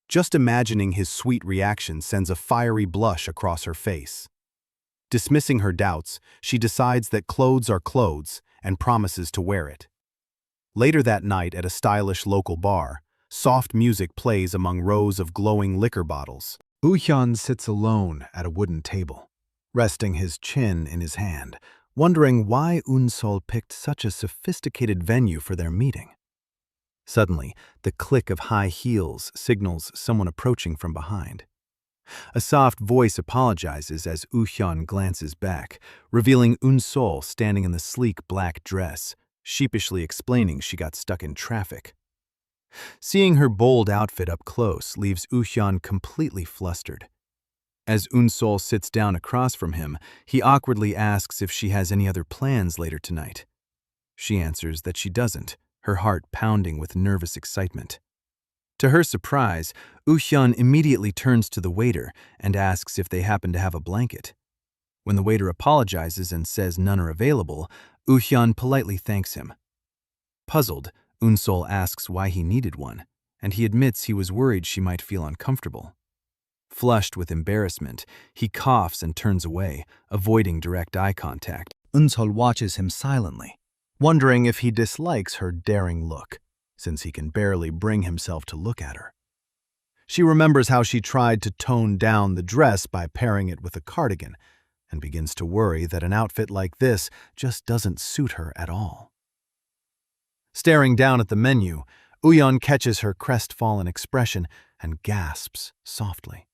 Just imagining his sweet reaction sends a fiery blush across her face. Dismissing her doubts, she decides that clothes are clothes and promises to wear it. Later that night at a stylish local bar, soft music plays among rows of glowing liquor bottles. Woo-hyun sits alone at a wooden table, resting his chin in his hand, wondering why Unsol picked such a sophisticated venue for their meeting. Suddenly, the click of high heels signals someone approaching from behind. A soft voice apologizes as Hyun glances back, revealing Unsol standing in the sleek black dress, sheepishly explaining she got stuck in traffic. Seeing her bold outfit up close leaves Hyun completely flustered. As Unsol sits down across from him, he awkwardly asks if she has any other plans later tonight. She answers that she doesn't, her heart pounding with nervous excitement. To her surprise, Hyun immediately turns to the waiter and asks if they happen to have a blanket. When the waiter apologizes and says none are available, Hyun politely thanks him. Puzzled, Unsol asks why he needed one, and he admits he was worried she might feel uncomfortable. Flushed with embarrassment, he coughs and turns away, avoiding direct eye contact. Unsol watches him silently, wondering if he dislikes her daring look, since he can barely bring himself to look at her. She remembers how she tried to tone down the dress by pairing it with a cardigan, and begins to worry that an outfit like this just doesn't suit her at all. Staring down at the menu, Hyun catches her crestfallen expression and gasps softly.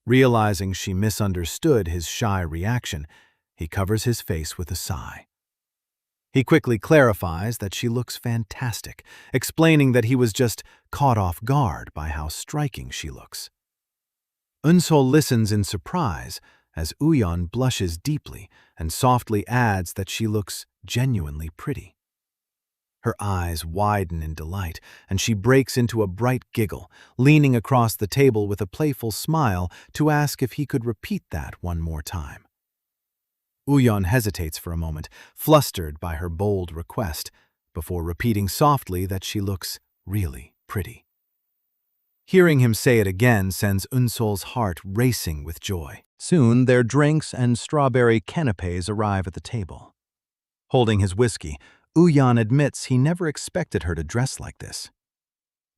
Realizing she misunderstood his shy reaction, he covers his face with a sigh. He quickly clarifies that she looks fantastic, explaining that he was just caught off guard by how striking she looks. Unsol listens in surprise as Hyun blushes deeply and softly adds that she looks genuinely pretty. Her eyes widen in delight, and she breaks into a bright giggle, leaning across the table with a playful smile to ask if he could repeat that one more time. Hyun hesitates for a moment, flustered by her bold request, before repeating softly that she looks really pretty. Hearing him say it again sends Unsol's heart racing with joy. Soon, their drinks and strawberry canapés arrive at the table. Holding his whiskey, Hyun admits he never expected her to dress like this.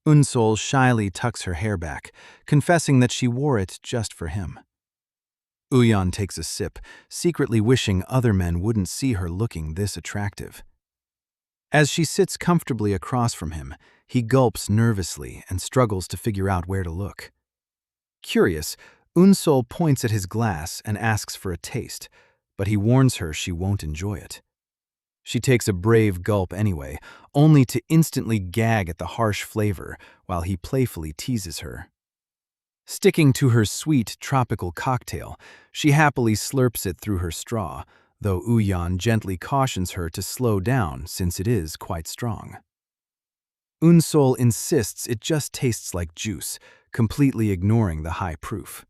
Unsol shyly tucks her hair back, confessing that she wore it just for him. Hyun takes a sip, secretly wishing other men wouldn't see her looking this attractive. As she sits comfortably across from him, he gulps nervously and struggles to figure out where to look. Curious, Unsol points at his glass and asks for a taste, but he warns her she won't enjoy it. She takes a brave gulp anyway, only to instantly gag at the harsh flavor while he playfully teases her. Sticking to her sweet, tropical cocktail, she happily slurps it through her straw, though Hyun gently cautions her to slow down since it is quite strong. Unsol insists it just tastes like juice, completely ignoring the high proof.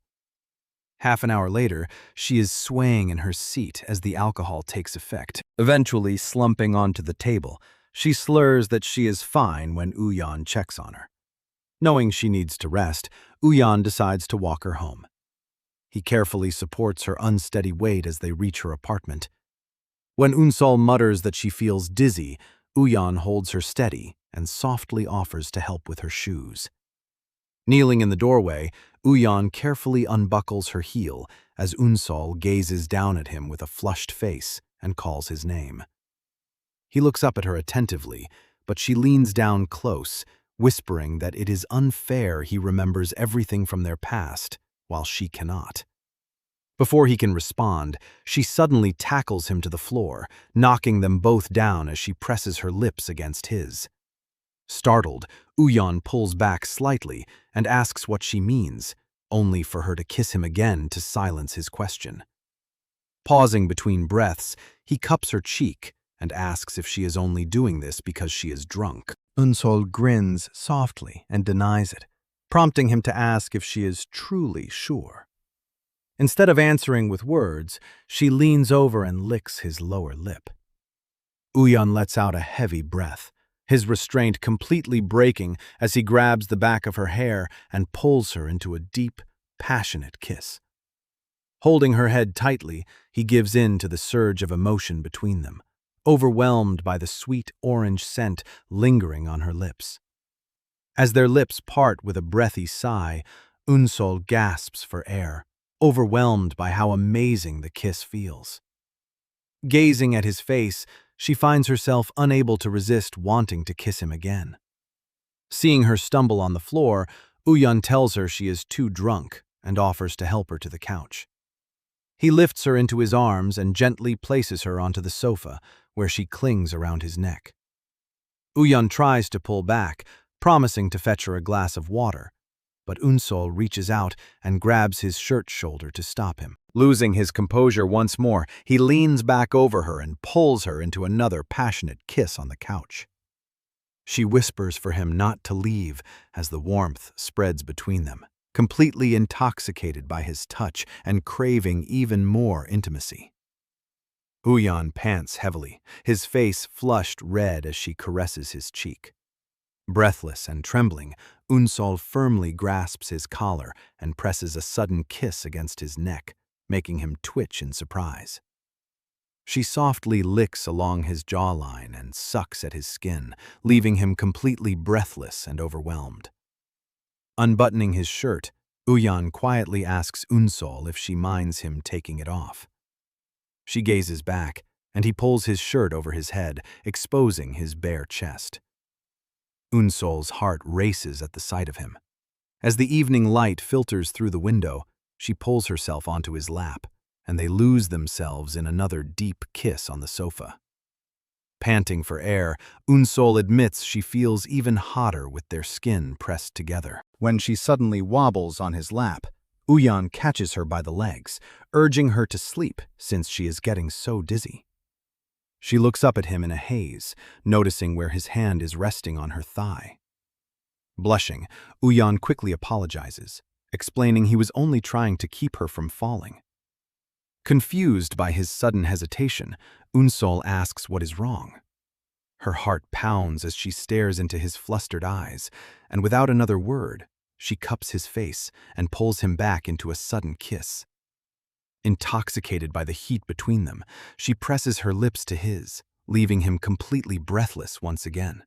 Half an hour later, she is swaying in her seat as the alcohol takes effect. Eventually slumping onto the table, she slurs that she is fine when Hyun checks on her. Knowing she needs to rest, Hyun decides to walk her home. He carefully supports her unsteady weight as they reach her apartment. When Unsol mutters that she feels dizzy, Hyun holds her steady and softly offers to help with her shoes. Kneeling in the doorway, Hyun carefully unbuckles her heel as Unsol gazes down at him with a flushed face and calls his name. He looks up at her attentively, but she leans down close, whispering that it is unfair he remembers everything from their past, while she cannot. Before he can respond, she suddenly tackles him to the floor, knocking them both down as she presses her lips against his. Startled, Hyun pulls back slightly and asks what she means, only for her to kiss him again to silence his question. Pausing between breaths, he cups her cheek and asks if she is only doing this because she is drunk. Unsol grins softly and denies it, prompting him to ask if she is truly sure. Instead of answering with words, she leans over and licks his lower lip. Hyun lets out a heavy breath, his restraint completely breaking as he grabs the back of her hair and pulls her into a deep, passionate kiss. Holding her head tightly, he gives in to the surge of emotion between them, overwhelmed by the sweet orange scent lingering on her lips. As their lips part with a breathy sigh, Unsol gasps for air, overwhelmed by how amazing the kiss feels. Gazing at his face, she finds herself unable to resist wanting to kiss him again. Seeing her stumble on the floor, Uyeon tells her she is too drunk and offers to help her to the couch. He lifts her into his arms and gently places her onto the sofa, where she clings around his neck. Uyeon tries to pull back, promising to fetch her a glass of water, but Unsol reaches out and grabs his shirt shoulder to stop him. Losing his composure once more, he leans back over her and pulls her into another passionate kiss on the couch. She whispers for him not to leave as the warmth spreads between them, completely intoxicated by his touch and craving even more intimacy. Uyeon pants heavily, his face flushed red as she caresses his cheek. Breathless and trembling, Unsol firmly grasps his collar and presses a sudden kiss against his neck, making him twitch in surprise. She softly licks along his jawline and sucks at his skin, leaving him completely breathless and overwhelmed. Unbuttoning his shirt, Uyeon quietly asks Unsol if she minds him taking it off. She gazes back, and he pulls his shirt over his head, exposing his bare chest. Unsol's heart races at the sight of him. As the evening light filters through the window, she pulls herself onto his lap, and they lose themselves in another deep kiss on the sofa. Panting for air, Unsol admits she feels even hotter with their skin pressed together. When she suddenly wobbles on his lap, Uyeon catches her by the legs, urging her to sleep since she is getting so dizzy. She looks up at him in a haze, noticing where his hand is resting on her thigh. Blushing, Uyeon quickly apologizes, explaining he was only trying to keep her from falling. Confused by his sudden hesitation, Unsol asks what is wrong. Her heart pounds as she stares into his flustered eyes, and without another word, she cups his face and pulls him back into a sudden kiss. Intoxicated by the heat between them, she presses her lips to his, leaving him completely breathless once again.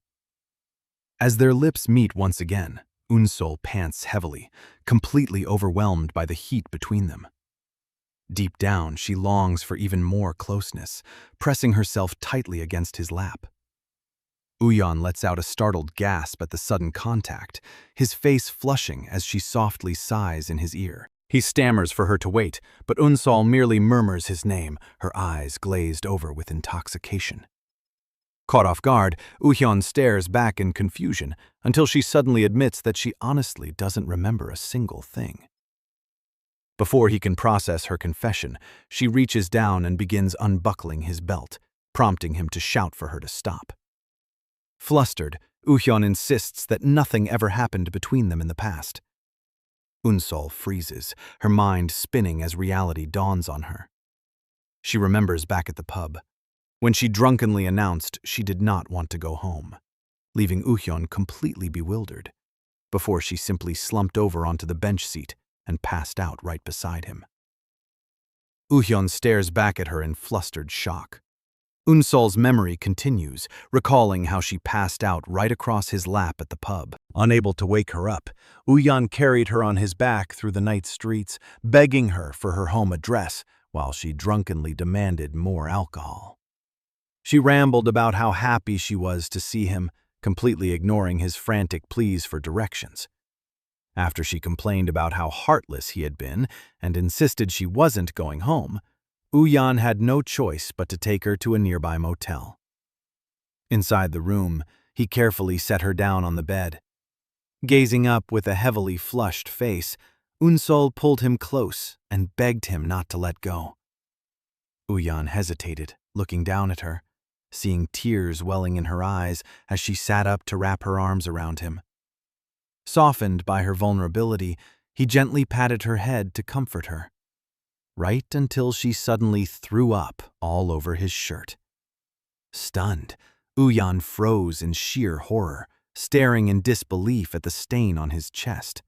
As their lips meet once again, Unsol pants heavily, completely overwhelmed by the heat between them. Deep down, she longs for even more closeness, pressing herself tightly against his lap. Uyeon lets out a startled gasp at the sudden contact, his face flushing as she softly sighs in his ear. He stammers for her to wait, but Unsol merely murmurs his name, her eyes glazed over with intoxication. Caught off guard, Uyeon stares back in confusion until she suddenly admits that she honestly doesn't remember a single thing. Before he can process her confession, she reaches down and begins unbuckling his belt, prompting him to shout for her to stop. Flustered, Uyeon insists that nothing ever happened between them in the past. Unsol freezes, her mind spinning as reality dawns on her. She remembers back at the pub, when she drunkenly announced she did not want to go home, leaving Uyeon completely bewildered, before she simply slumped over onto the bench seat and passed out right beside him. Uyeon stares back at her in flustered shock. Unsol's memory continues, recalling how she passed out right across his lap at the pub. Unable to wake her up, Uyeon carried her on his back through the night streets, begging her for her home address while she drunkenly demanded more alcohol. She rambled about how happy she was to see him, completely ignoring his frantic pleas for directions. After she complained about how heartless he had been and insisted she wasn't going home, Uyeon had no choice but to take her to a nearby motel. Inside the room, he carefully set her down on the bed. Gazing up with a heavily flushed face, Unsol pulled him close and begged him not to let go. Uyeon hesitated, looking down at her, seeing tears welling in her eyes as she sat up to wrap her arms around him. Softened by her vulnerability, he gently patted her head to comfort her, right until she suddenly threw up all over his shirt. Stunned, Uyeon froze in sheer horror, staring in disbelief at the stain on his chest.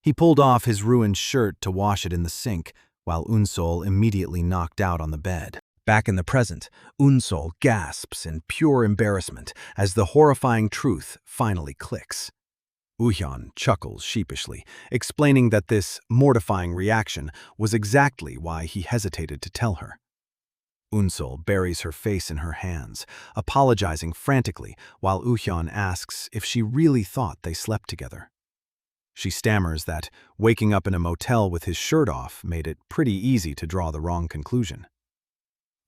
He pulled off his ruined shirt to wash it in the sink, while Unsol immediately knocked out on the bed. Back in the present, Unsol gasps in pure embarrassment as the horrifying truth finally clicks. Uyeon chuckles sheepishly, explaining that this mortifying reaction was exactly why he hesitated to tell her. Unsol buries her face in her hands, apologizing frantically while Uhyun asks if she really thought they slept together. She stammers that waking up in a motel with his shirt off made it pretty easy to draw the wrong conclusion.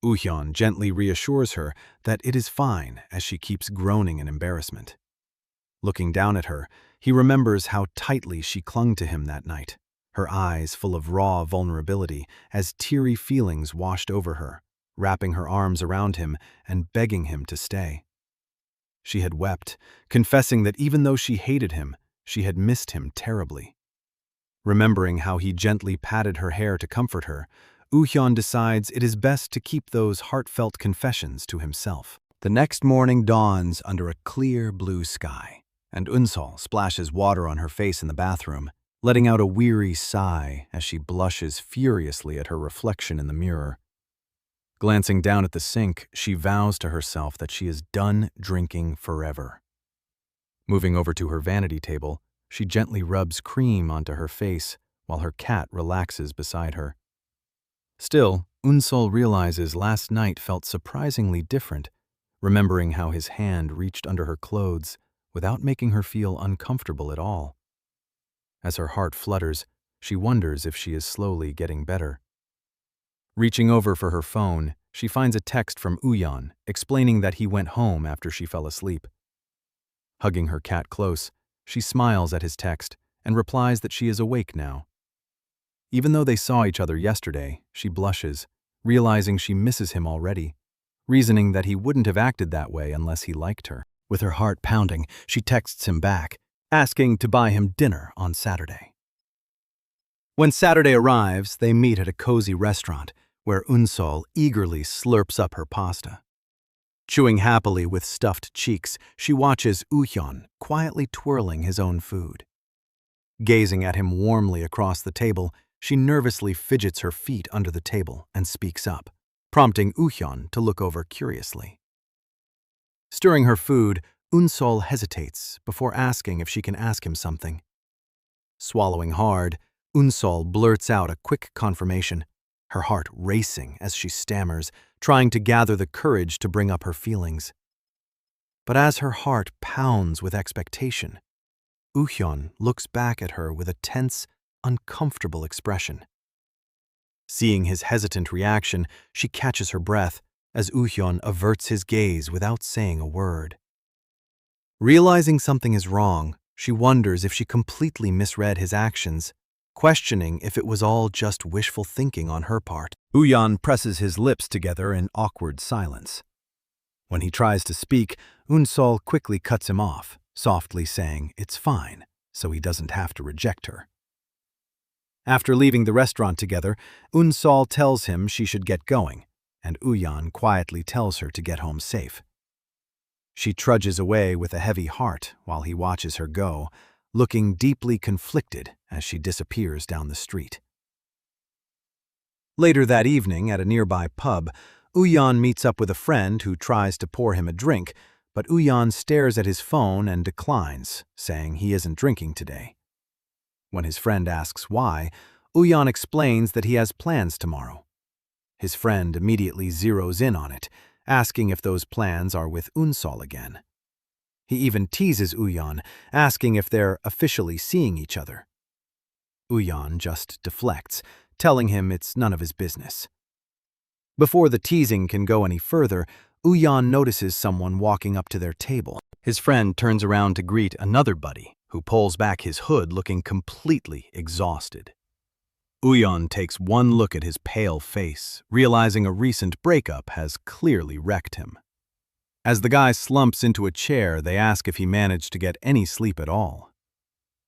Uhyun gently reassures her that it is fine as she keeps groaning in embarrassment. Looking down at her, he remembers how tightly she clung to him that night, her eyes full of raw vulnerability as teary feelings washed over her, wrapping her arms around him and begging him to stay. She had wept, confessing that even though she hated him, she had missed him terribly. Remembering how he gently patted her hair to comfort her, Uhyun decides it is best to keep those heartfelt confessions to himself. The next morning dawns under a clear blue sky, and Unsol splashes water on her face in the bathroom, letting out a weary sigh as she blushes furiously at her reflection in the mirror. Glancing down at the sink, she vows to herself that she is done drinking forever. Moving over to her vanity table, she gently rubs cream onto her face while her cat relaxes beside her. Still, Unsol realizes last night felt surprisingly different, remembering how his hand reached under her clothes without making her feel uncomfortable at all. As her heart flutters, she wonders if she is slowly getting better. Reaching over for her phone, she finds a text from Uhyun explaining that he went home after she fell asleep. Hugging her cat close, she smiles at his text and replies that she is awake now. Even though they saw each other yesterday, she blushes, realizing she misses him already, reasoning that he wouldn't have acted that way unless he liked her. With her heart pounding, she texts him back, asking to buy him dinner on Saturday. When Saturday arrives, they meet at a cozy restaurant where Unsol eagerly slurps up her pasta. Chewing happily with stuffed cheeks, she watches Uhyun quietly twirling his own food. Gazing at him warmly across the table, she nervously fidgets her feet under the table and speaks up, prompting Uhyun to look over curiously. Stirring her food, Unsol hesitates before asking if she can ask him something. Swallowing hard, Unsol blurts out a quick confirmation, her heart racing as she stammers, trying to gather the courage to bring up her feelings. But as her heart pounds with expectation, Uhyun looks back at her with a tense, uncomfortable expression. Seeing his hesitant reaction, she catches her breath as Uhyun averts his gaze without saying a word. Realizing something is wrong, she wonders if she completely misread his actions, questioning if it was all just wishful thinking on her part. Uhyun presses his lips together in awkward silence. When he tries to speak, Unsol quickly cuts him off, softly saying it's fine, so he doesn't have to reject her. After leaving the restaurant together, Unsol tells him she should get going, and Uhyun quietly tells her to get home safe. She trudges away with a heavy heart while he watches her go, looking deeply conflicted as she disappears down the street. Later that evening at a nearby pub, Uhyun meets up with a friend who tries to pour him a drink, but Uhyun stares at his phone and declines, saying he isn't drinking today. When his friend asks why, Uhyun explains that he has plans tomorrow. His friend immediately zeroes in on it, asking if those plans are with Unsol again. He even teases Uhyun, asking if they're officially seeing each other. Uhyun just deflects, telling him it's none of his business. Before the teasing can go any further, Uhyun notices someone walking up to their table. His friend turns around to greet another buddy, who pulls back his hood looking completely exhausted. Uhyun takes one look at his pale face, realizing a recent breakup has clearly wrecked him. As the guy slumps into a chair, they ask if he managed to get any sleep at all.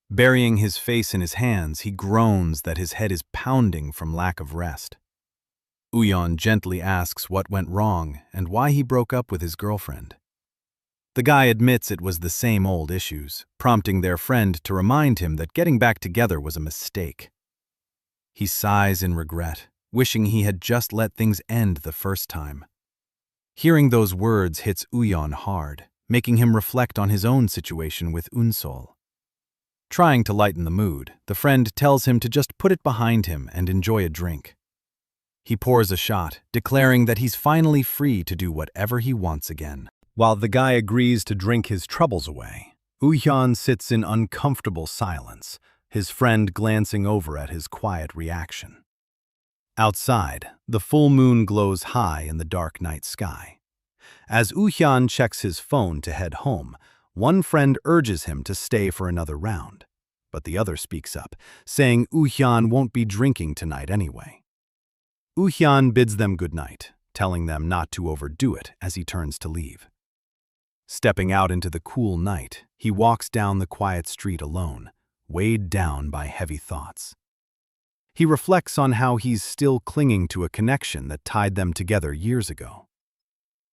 Burying his face in his hands, he groans that his head is pounding from lack of rest. Uhyun gently asks what went wrong and why he broke up with his girlfriend. The guy admits it was the same old issues, prompting their friend to remind him that getting back together was a mistake. He sighs in regret, wishing he had just let things end the first time. Hearing those words hits Uhyun hard, making him reflect on his own situation with Unsol. Trying to lighten the mood, the friend tells him to just put it behind him and enjoy a drink. He pours a shot, declaring that he's finally free to do whatever he wants again. While the guy agrees to drink his troubles away, Woo-hyun sits in uncomfortable silence, his friend glancing over at his quiet reaction. Outside, the full moon glows high in the dark night sky. As Woo-hyun checks his phone to head home, one friend urges him to stay for another round, but the other speaks up, saying Woo-hyun won't be drinking tonight anyway. Woo-hyun bids them goodnight, telling them not to overdo it as he turns to leave. Stepping out into the cool night, he walks down the quiet street alone, weighed down by heavy thoughts. He reflects on how he's still clinging to a connection that tied them together years ago.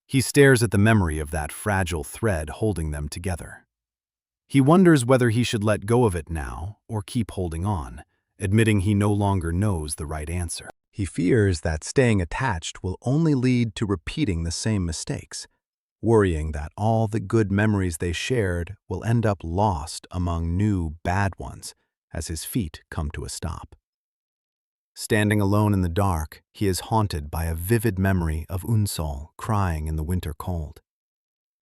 He stares at the memory of that fragile thread holding them together. He wonders whether he should let go of it now or keep holding on, admitting he no longer knows the right answer. He fears that staying attached will only lead to repeating the same mistakes, worrying that all the good memories they shared will end up lost among new bad ones as his feet come to a stop. Standing alone in the dark, he is haunted by a vivid memory of Unsol crying in the winter cold.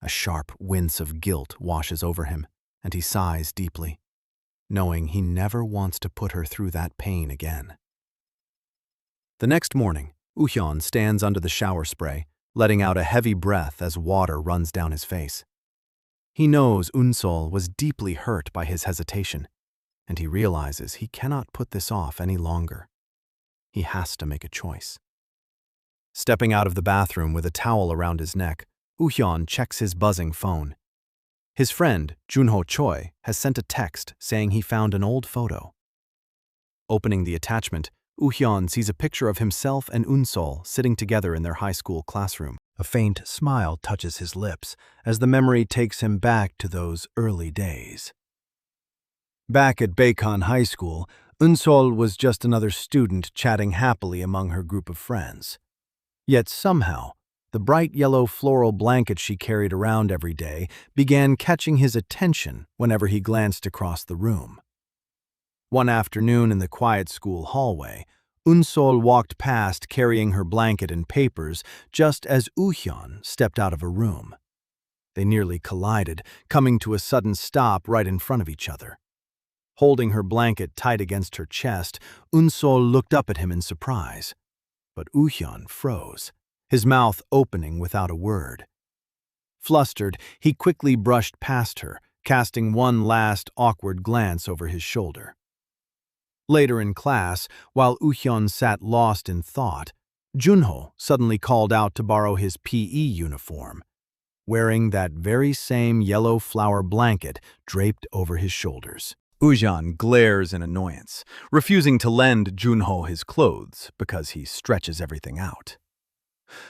A sharp wince of guilt washes over him, and he sighs deeply, knowing he never wants to put her through that pain again. The next morning, Woo-hyun stands under the shower spray, letting out a heavy breath as water runs down his face. He knows Unsol was deeply hurt by his hesitation, and he realizes he cannot put this off any longer. He has to make a choice. Stepping out of the bathroom with a towel around his neck, Woo-hyun checks his buzzing phone. His friend, Junho Choi, has sent a text saying he found an old photo. Opening the attachment, Woo-hyun sees a picture of himself and Unsol sitting together in their high school classroom. A faint smile touches his lips as the memory takes him back to those early days. Back at Baekhan High School, Unsol was just another student chatting happily among her group of friends. Yet somehow, the bright yellow floral blanket she carried around every day began catching his attention whenever he glanced across the room. One afternoon in the quiet school hallway, Unsol walked past carrying her blanket and papers just as Woo-hyun stepped out of a room. They nearly collided, coming to a sudden stop right in front of each other. Holding her blanket tight against her chest, Unsol looked up at him in surprise. But Woo-hyun froze, his mouth opening without a word. Flustered, he quickly brushed past her, casting one last awkward glance over his shoulder. Later in class, while Woo-hyun sat lost in thought, Junho suddenly called out to borrow his PE uniform, wearing that very same yellow flower blanket draped over his shoulders. Woo-hyun glares in annoyance, refusing to lend Junho his clothes because he stretches everything out.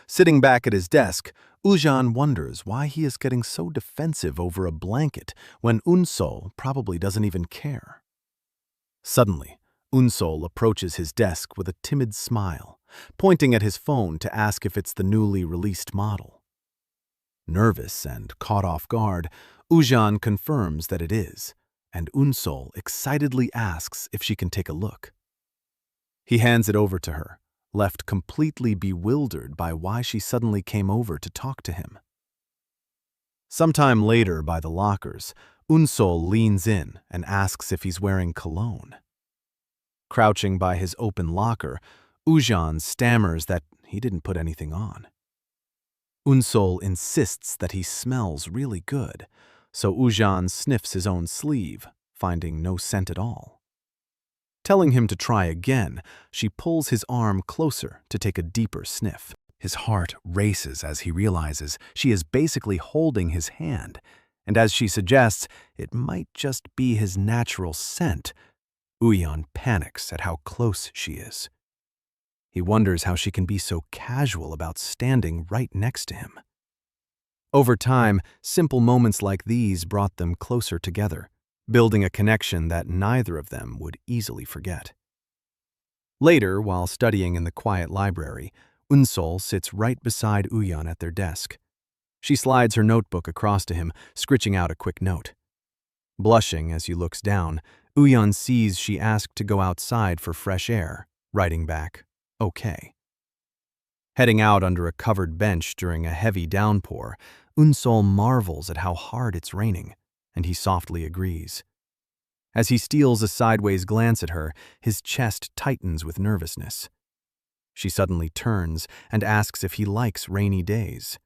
Sitting back at his desk, Woo-hyun wonders why he is getting so defensive over a blanket when Unsol probably doesn't even care. Suddenly, Unsol approaches his desk with a timid smile, pointing at his phone to ask if it's the newly released model. Nervous and caught off guard, Woo-hyun confirms that it is, and Unsol excitedly asks if she can take a look. He hands it over to her, left completely bewildered by why she suddenly came over to talk to him. Sometime later by the lockers, Unsol leans in and asks if he's wearing cologne. Crouching by his open locker, Woo-hyun stammers that he didn't put anything on. Unsol insists that he smells really good, so Woo-hyun sniffs his own sleeve, finding no scent at all. Telling him to try again, she pulls his arm closer to take a deeper sniff. His heart races as he realizes she is basically holding his hand, and as she suggests it might just be his natural scent, Woo-hyun panics at how close she is. He wonders how she can be so casual about standing right next to him. Over time, simple moments like these brought them closer together, building a connection that neither of them would easily forget. Later, while studying in the quiet library, Unsol sits right beside Woo-hyun at their desk. She slides her notebook across to him, scritching out a quick note. Blushing as he looks down, Woo-hyun sees she asked to go outside for fresh air, writing back, "Okay." Heading out under a covered bench during a heavy downpour, Unsol marvels at how hard it's raining, and he softly agrees. As he steals a sideways glance at her, his chest tightens with nervousness. She suddenly turns and asks if he likes rainy days.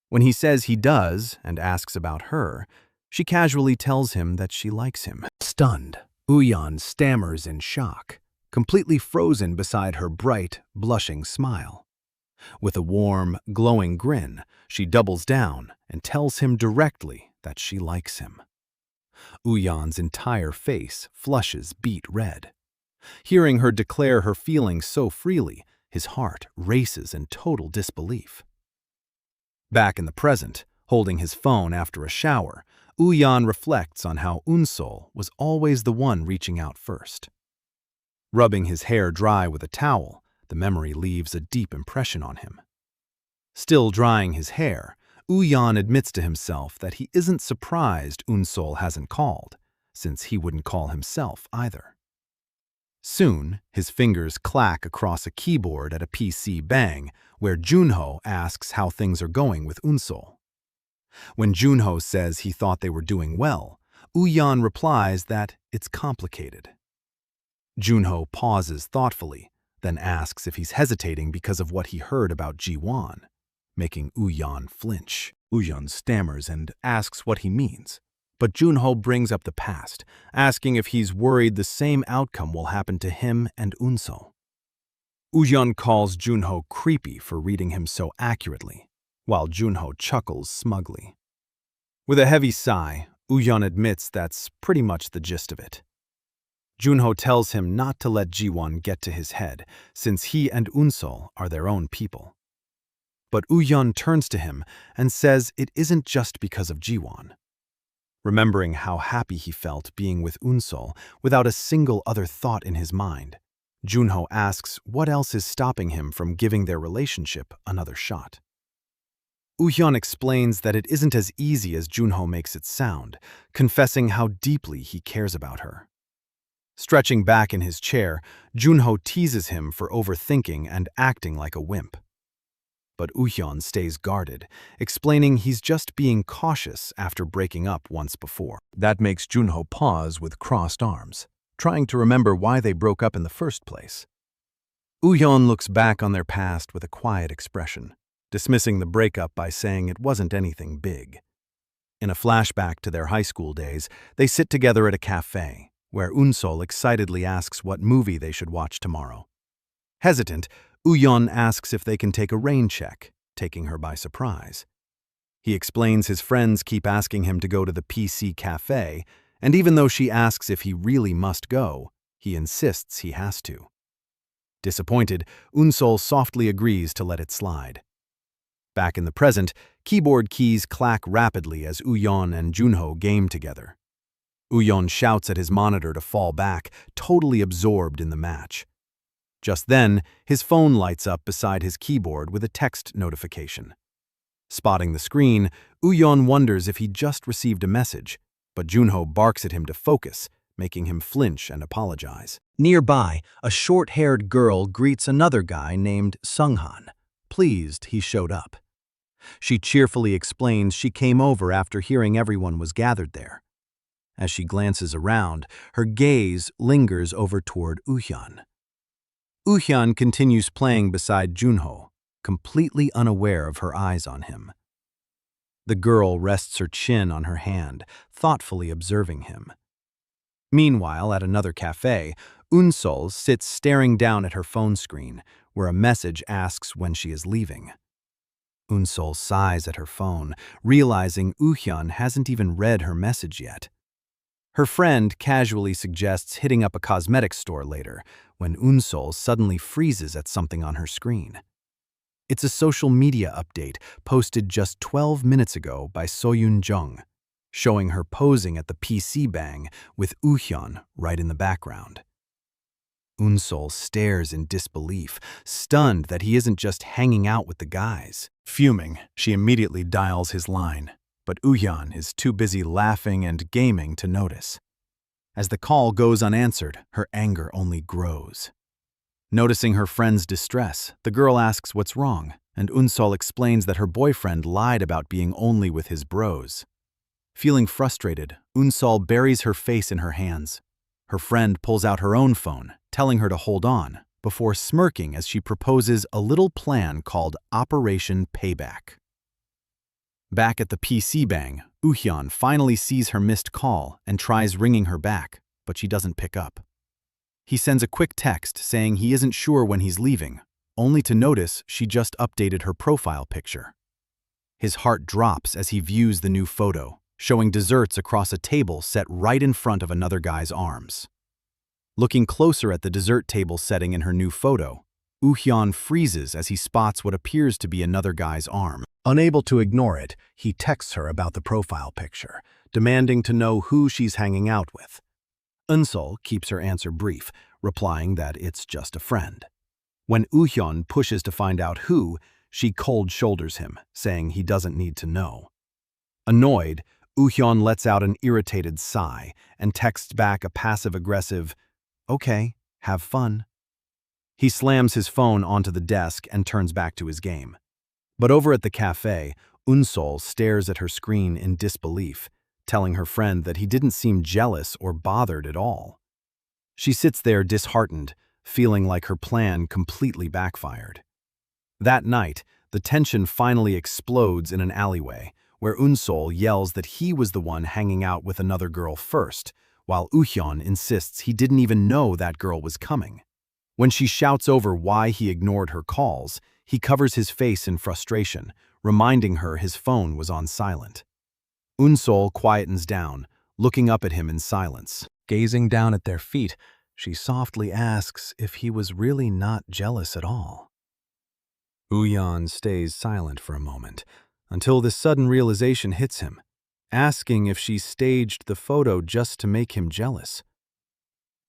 When he says he does and asks about her, she casually tells him that she likes him. Stunned, Uyan stammers in shock, completely frozen beside her bright, blushing smile. With a warm, glowing grin, she doubles down and tells him directly that she likes him. Uyan's entire face flushes beet red. Hearing her declare her feelings so freely, his heart races in total disbelief. Back in the present, holding his phone after a shower, Uyan reflects on how Unsol was always the one reaching out first. Rubbing his hair dry with a towel, the memory leaves a deep impression on him. Still drying his hair, Uyan admits to himself that he isn't surprised Unsol hasn't called, since he wouldn't call himself either. Soon, his fingers clack across a keyboard at a PC bang, where Junho asks how things are going with Unsol. When Junho says he thought they were doing well, Uyan replies that it's complicated. Junho pauses thoughtfully, then asks if he's hesitating because of what he heard about Ji-won, making Uyan flinch. Uyan stammers and asks what he means, but Junho brings up the past, asking if he's worried the same outcome will happen to him and Unsol. Uyan calls Junho creepy for reading him so accurately, while Junho chuckles smugly. With a heavy sigh, Uyan admits that's pretty much the gist of it. Junho tells him not to let Ji-won get to his head, since he and Unsol are their own people. But Uyan turns to him and says it isn't just because of Ji-won. Remembering how happy he felt being with Unsol without a single other thought in his mind, Junho asks what else is stopping him from giving their relationship another shot. Uyan explains that it isn't as easy as Junho makes it sound, confessing how deeply he cares about her. Stretching back in his chair, Junho teases him for overthinking and acting like a wimp. But Uhyun stays guarded, explaining he's just being cautious after breaking up once before. That makes Junho pause with crossed arms, trying to remember why they broke up in the first place. Uhyun looks back on their past with a quiet expression, dismissing the breakup by saying it wasn't anything big. In a flashback to their high school days, they sit together at a cafe, where Unsol excitedly asks what movie they should watch tomorrow. Hesitant, Uyan asks if they can take a rain check, taking her by surprise. He explains his friends keep asking him to go to the PC cafe, and even though she asks if he really must go, he insists he has to. Disappointed, Unsol softly agrees to let it slide. Back in the present, keyboard keys clack rapidly as Uyan and Junho game together. Uyan shouts at his monitor to fall back, totally absorbed in the match. Just then, his phone lights up beside his keyboard with a text notification. Spotting the screen, Uyan wonders if he just received a message, but Junho barks at him to focus, making him flinch and apologize. Nearby, a short-haired girl greets another guy named Sunghan, pleased he showed up. She cheerfully explains she came over after hearing everyone was gathered there. As she glances around, her gaze lingers over toward Uhyun. Uhyun continues playing beside Junho, completely unaware of her eyes on him. The girl rests her chin on her hand, thoughtfully observing him. Meanwhile, at another cafe, Unsol sits staring down at her phone screen, where a message asks when she is leaving. Unsol sighs at her phone, realizing Uhyun hasn't even read her message yet. Her friend casually suggests hitting up a cosmetics store later, when Unsol suddenly freezes at something on her screen. It's a social media update posted just 12 minutes ago by Soyun Jung, showing her posing at the PC bang with Uhyun right in the background. Unsol stares in disbelief, stunned that he isn't just hanging out with the guys. Fuming, she immediately dials his line, but Uhyun is too busy laughing and gaming to notice. As the call goes unanswered, her anger only grows. Noticing her friend's distress, the girl asks what's wrong, and Unsol explains that her boyfriend lied about being only with his bros. Feeling frustrated, Unsol buries her face in her hands. Her friend pulls out her own phone, telling her to hold on, before smirking as she proposes a little plan called Operation Payback. Back at the PC bang, Uhyun finally sees her missed call and tries ringing her back, but she doesn't pick up. He sends a quick text saying he isn't sure when he's leaving, only to notice she just updated her profile picture. His heart drops as he views the new photo, showing desserts across a table set right in front of another guy's arms. Looking closer at the dessert table setting in her new photo, Uhyun freezes as he spots what appears to be another guy's arm. Unable to ignore it, he texts her about the profile picture, demanding to know who she's hanging out with. Unsol keeps her answer brief, replying that it's just a friend. When Uhyun pushes to find out who, she cold shoulders him, saying he doesn't need to know. Annoyed, Uhyun lets out an irritated sigh and texts back a passive-aggressive, "Okay, have fun." He slams his phone onto the desk and turns back to his game. But over at the cafe, Unsol stares at her screen in disbelief, telling her friend that he didn't seem jealous or bothered at all. She sits there disheartened, feeling like her plan completely backfired. That night, the tension finally explodes in an alleyway, where Unsol yells that he was the one hanging out with another girl first, while Uhyun insists he didn't even know that girl was coming. When she shouts over why he ignored her calls, he covers his face in frustration, reminding her his phone was on silent. Unsol quietens down, looking up at him in silence. Gazing down at their feet, she softly asks if he was really not jealous at all. Uhyun stays silent for a moment, until this sudden realization hits him, asking if she staged the photo just to make him jealous.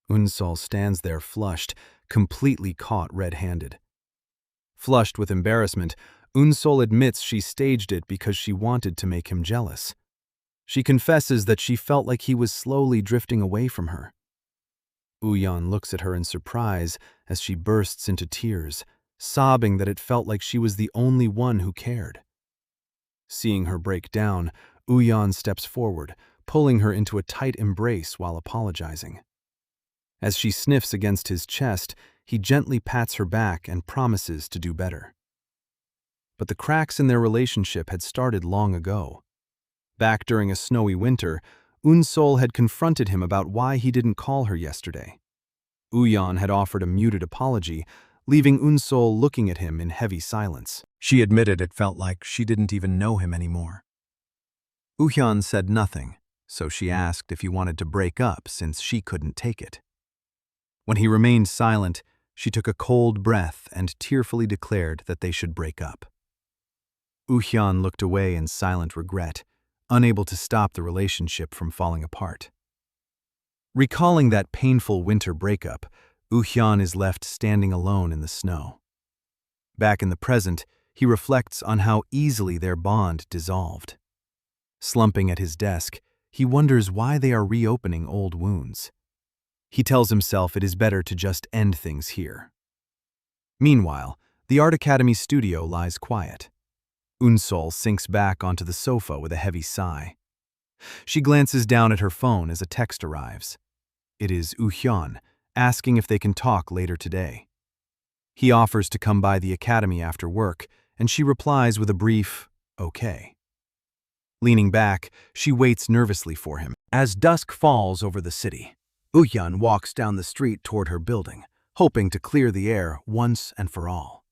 Unsol stands there flushed, completely caught red-handed. Flushed with embarrassment, Unsol admits she staged it because she wanted to make him jealous. She confesses that she felt like he was slowly drifting away from her. Uhyun looks at her in surprise as she bursts into tears, sobbing that it felt like she was the only one who cared. Seeing her break down, Uhyun steps forward, pulling her into a tight embrace while apologizing. As she sniffs against his chest, he gently pats her back and promises to do better. But the cracks in their relationship had started long ago. Back during a snowy winter, Unsol had confronted him about why he didn't call her yesterday. Uhyun had offered a muted apology, leaving Unsol looking at him in heavy silence. She admitted it felt like she didn't even know him anymore. Uhyun said nothing, so she asked if he wanted to break up since she couldn't take it. When he remained silent, she took a cold breath and tearfully declared that they should break up. Uhyun looked away in silent regret, unable to stop the relationship from falling apart. Recalling that painful winter breakup, Uhyun is left standing alone in the snow. Back in the present, he reflects on how easily their bond dissolved. Slumping at his desk, he wonders why they are reopening old wounds. He tells himself it is better to just end things here. Meanwhile, the Art Academy studio lies quiet. Unsol sinks back onto the sofa with a heavy sigh. She glances down at her phone as a text arrives. It is Uhyun, asking if they can talk later today. He offers to come by the academy after work, and she replies with a brief, "Okay." Leaning back, she waits nervously for him. As dusk falls over the city, Uhyun walks down the street toward her building, hoping to clear the air once and for all.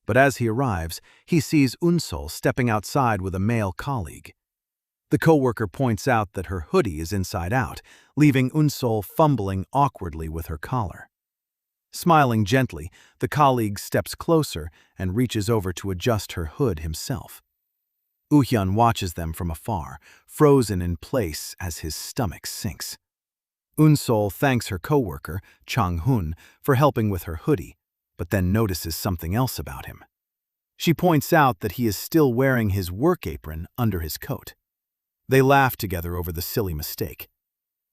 But as he arrives, he sees Unsol stepping outside with a male colleague. The coworker points out that her hoodie is inside out, leaving Unsol fumbling awkwardly with her collar. Smiling gently, the colleague steps closer and reaches over to adjust her hood himself. Uhyun watches them from afar, frozen in place as his stomach sinks. Unsol thanks her coworker, Chang-hun, for helping with her hoodie, but then notices something else about him. She points out that he is still wearing his work apron under his coat. They laugh together over the silly mistake.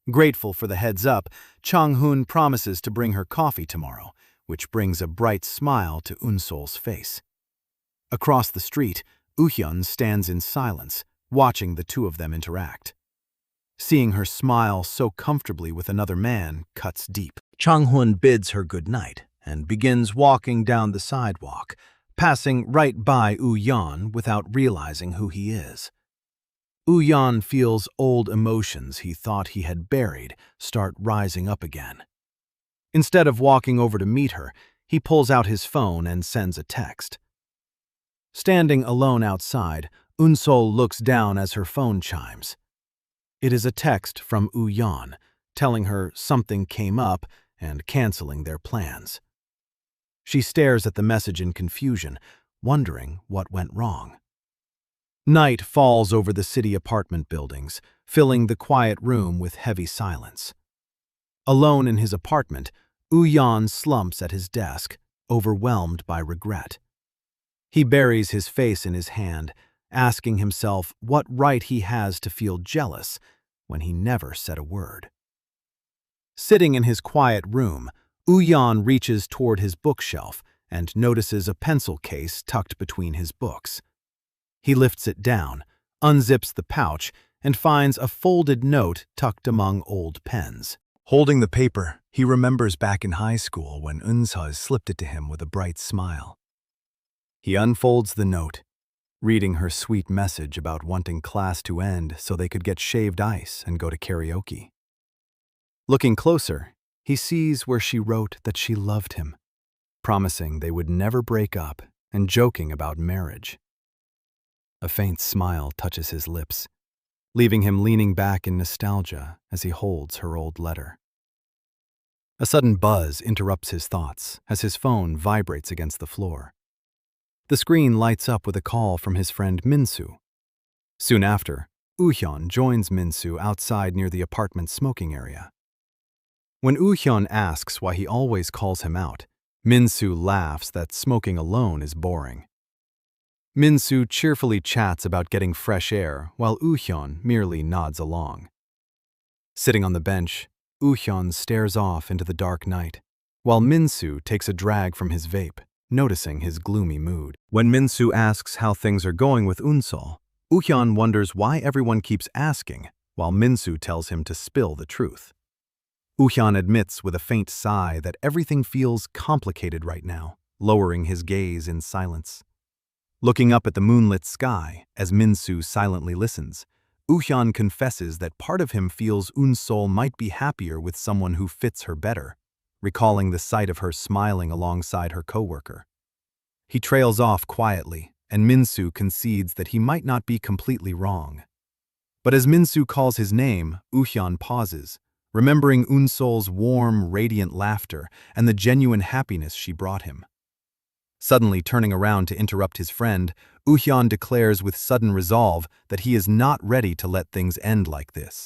Grateful for the heads up, Chang-hun promises to bring her coffee tomorrow, which brings a bright smile to Unsol's face. Across the street, Uhyun stands in silence, watching the two of them interact. Seeing her smile so comfortably with another man cuts deep. Chang-hun bids her good night and begins walking down the sidewalk, passing right by Uhyun without realizing who he is. Uhyun feels old emotions he thought he had buried start rising up again. Instead of walking over to meet her, he pulls out his phone and sends a text. Standing alone outside, Unsol looks down as her phone chimes. It is a text from Uhyun, telling her something came up and canceling their plans. She stares at the message in confusion, wondering what went wrong. Night falls over the city apartment buildings, filling the quiet room with heavy silence. Alone in his apartment, Uhyun slumps at his desk, overwhelmed by regret. He buries his face in his hand, asking himself what right he has to feel jealous when he never said a word. Sitting in his quiet room, Uhyun reaches toward his bookshelf and notices a pencil case tucked between his books. He lifts it down, unzips the pouch, and finds a folded note tucked among old pens. Holding the paper, he remembers back in high school when Eunseul slipped it to him with a bright smile. He unfolds the note, reading her sweet message about wanting class to end so they could get shaved ice and go to karaoke. Looking closer, he sees where she wrote that she loved him, promising they would never break up and joking about marriage. A faint smile touches his lips, leaving him leaning back in nostalgia as he holds her old letter. A sudden buzz interrupts his thoughts as his phone vibrates against the floor. The screen lights up with a call from his friend Minsu. Soon after, Uhyun joins Minsu outside near the apartment smoking area. When Uhyun asks why he always calls him out, Minsu laughs that smoking alone is boring. Minsu cheerfully chats about getting fresh air while Uhyun merely nods along. Sitting on the bench, Uhyun stares off into the dark night, while Minsu takes a drag from his vape, noticing his gloomy mood. When Minsu asks how things are going with Unsol, Uhyun wonders why everyone keeps asking, while Minsu tells him to spill the truth. Uhyun admits with a faint sigh that everything feels complicated right now, lowering his gaze in silence. Looking up at the moonlit sky as Minsu silently listens, Uhyun confesses that part of him feels Unsol might be happier with someone who fits her better, recalling the sight of her smiling alongside her coworker. He trails off quietly, and Minsu concedes that he might not be completely wrong. But as Minsu calls his name, Uhyun pauses, remembering Unsol's warm, radiant laughter and the genuine happiness she brought him. Suddenly turning around to interrupt his friend, Uhyun declares with sudden resolve that he is not ready to let things end like this.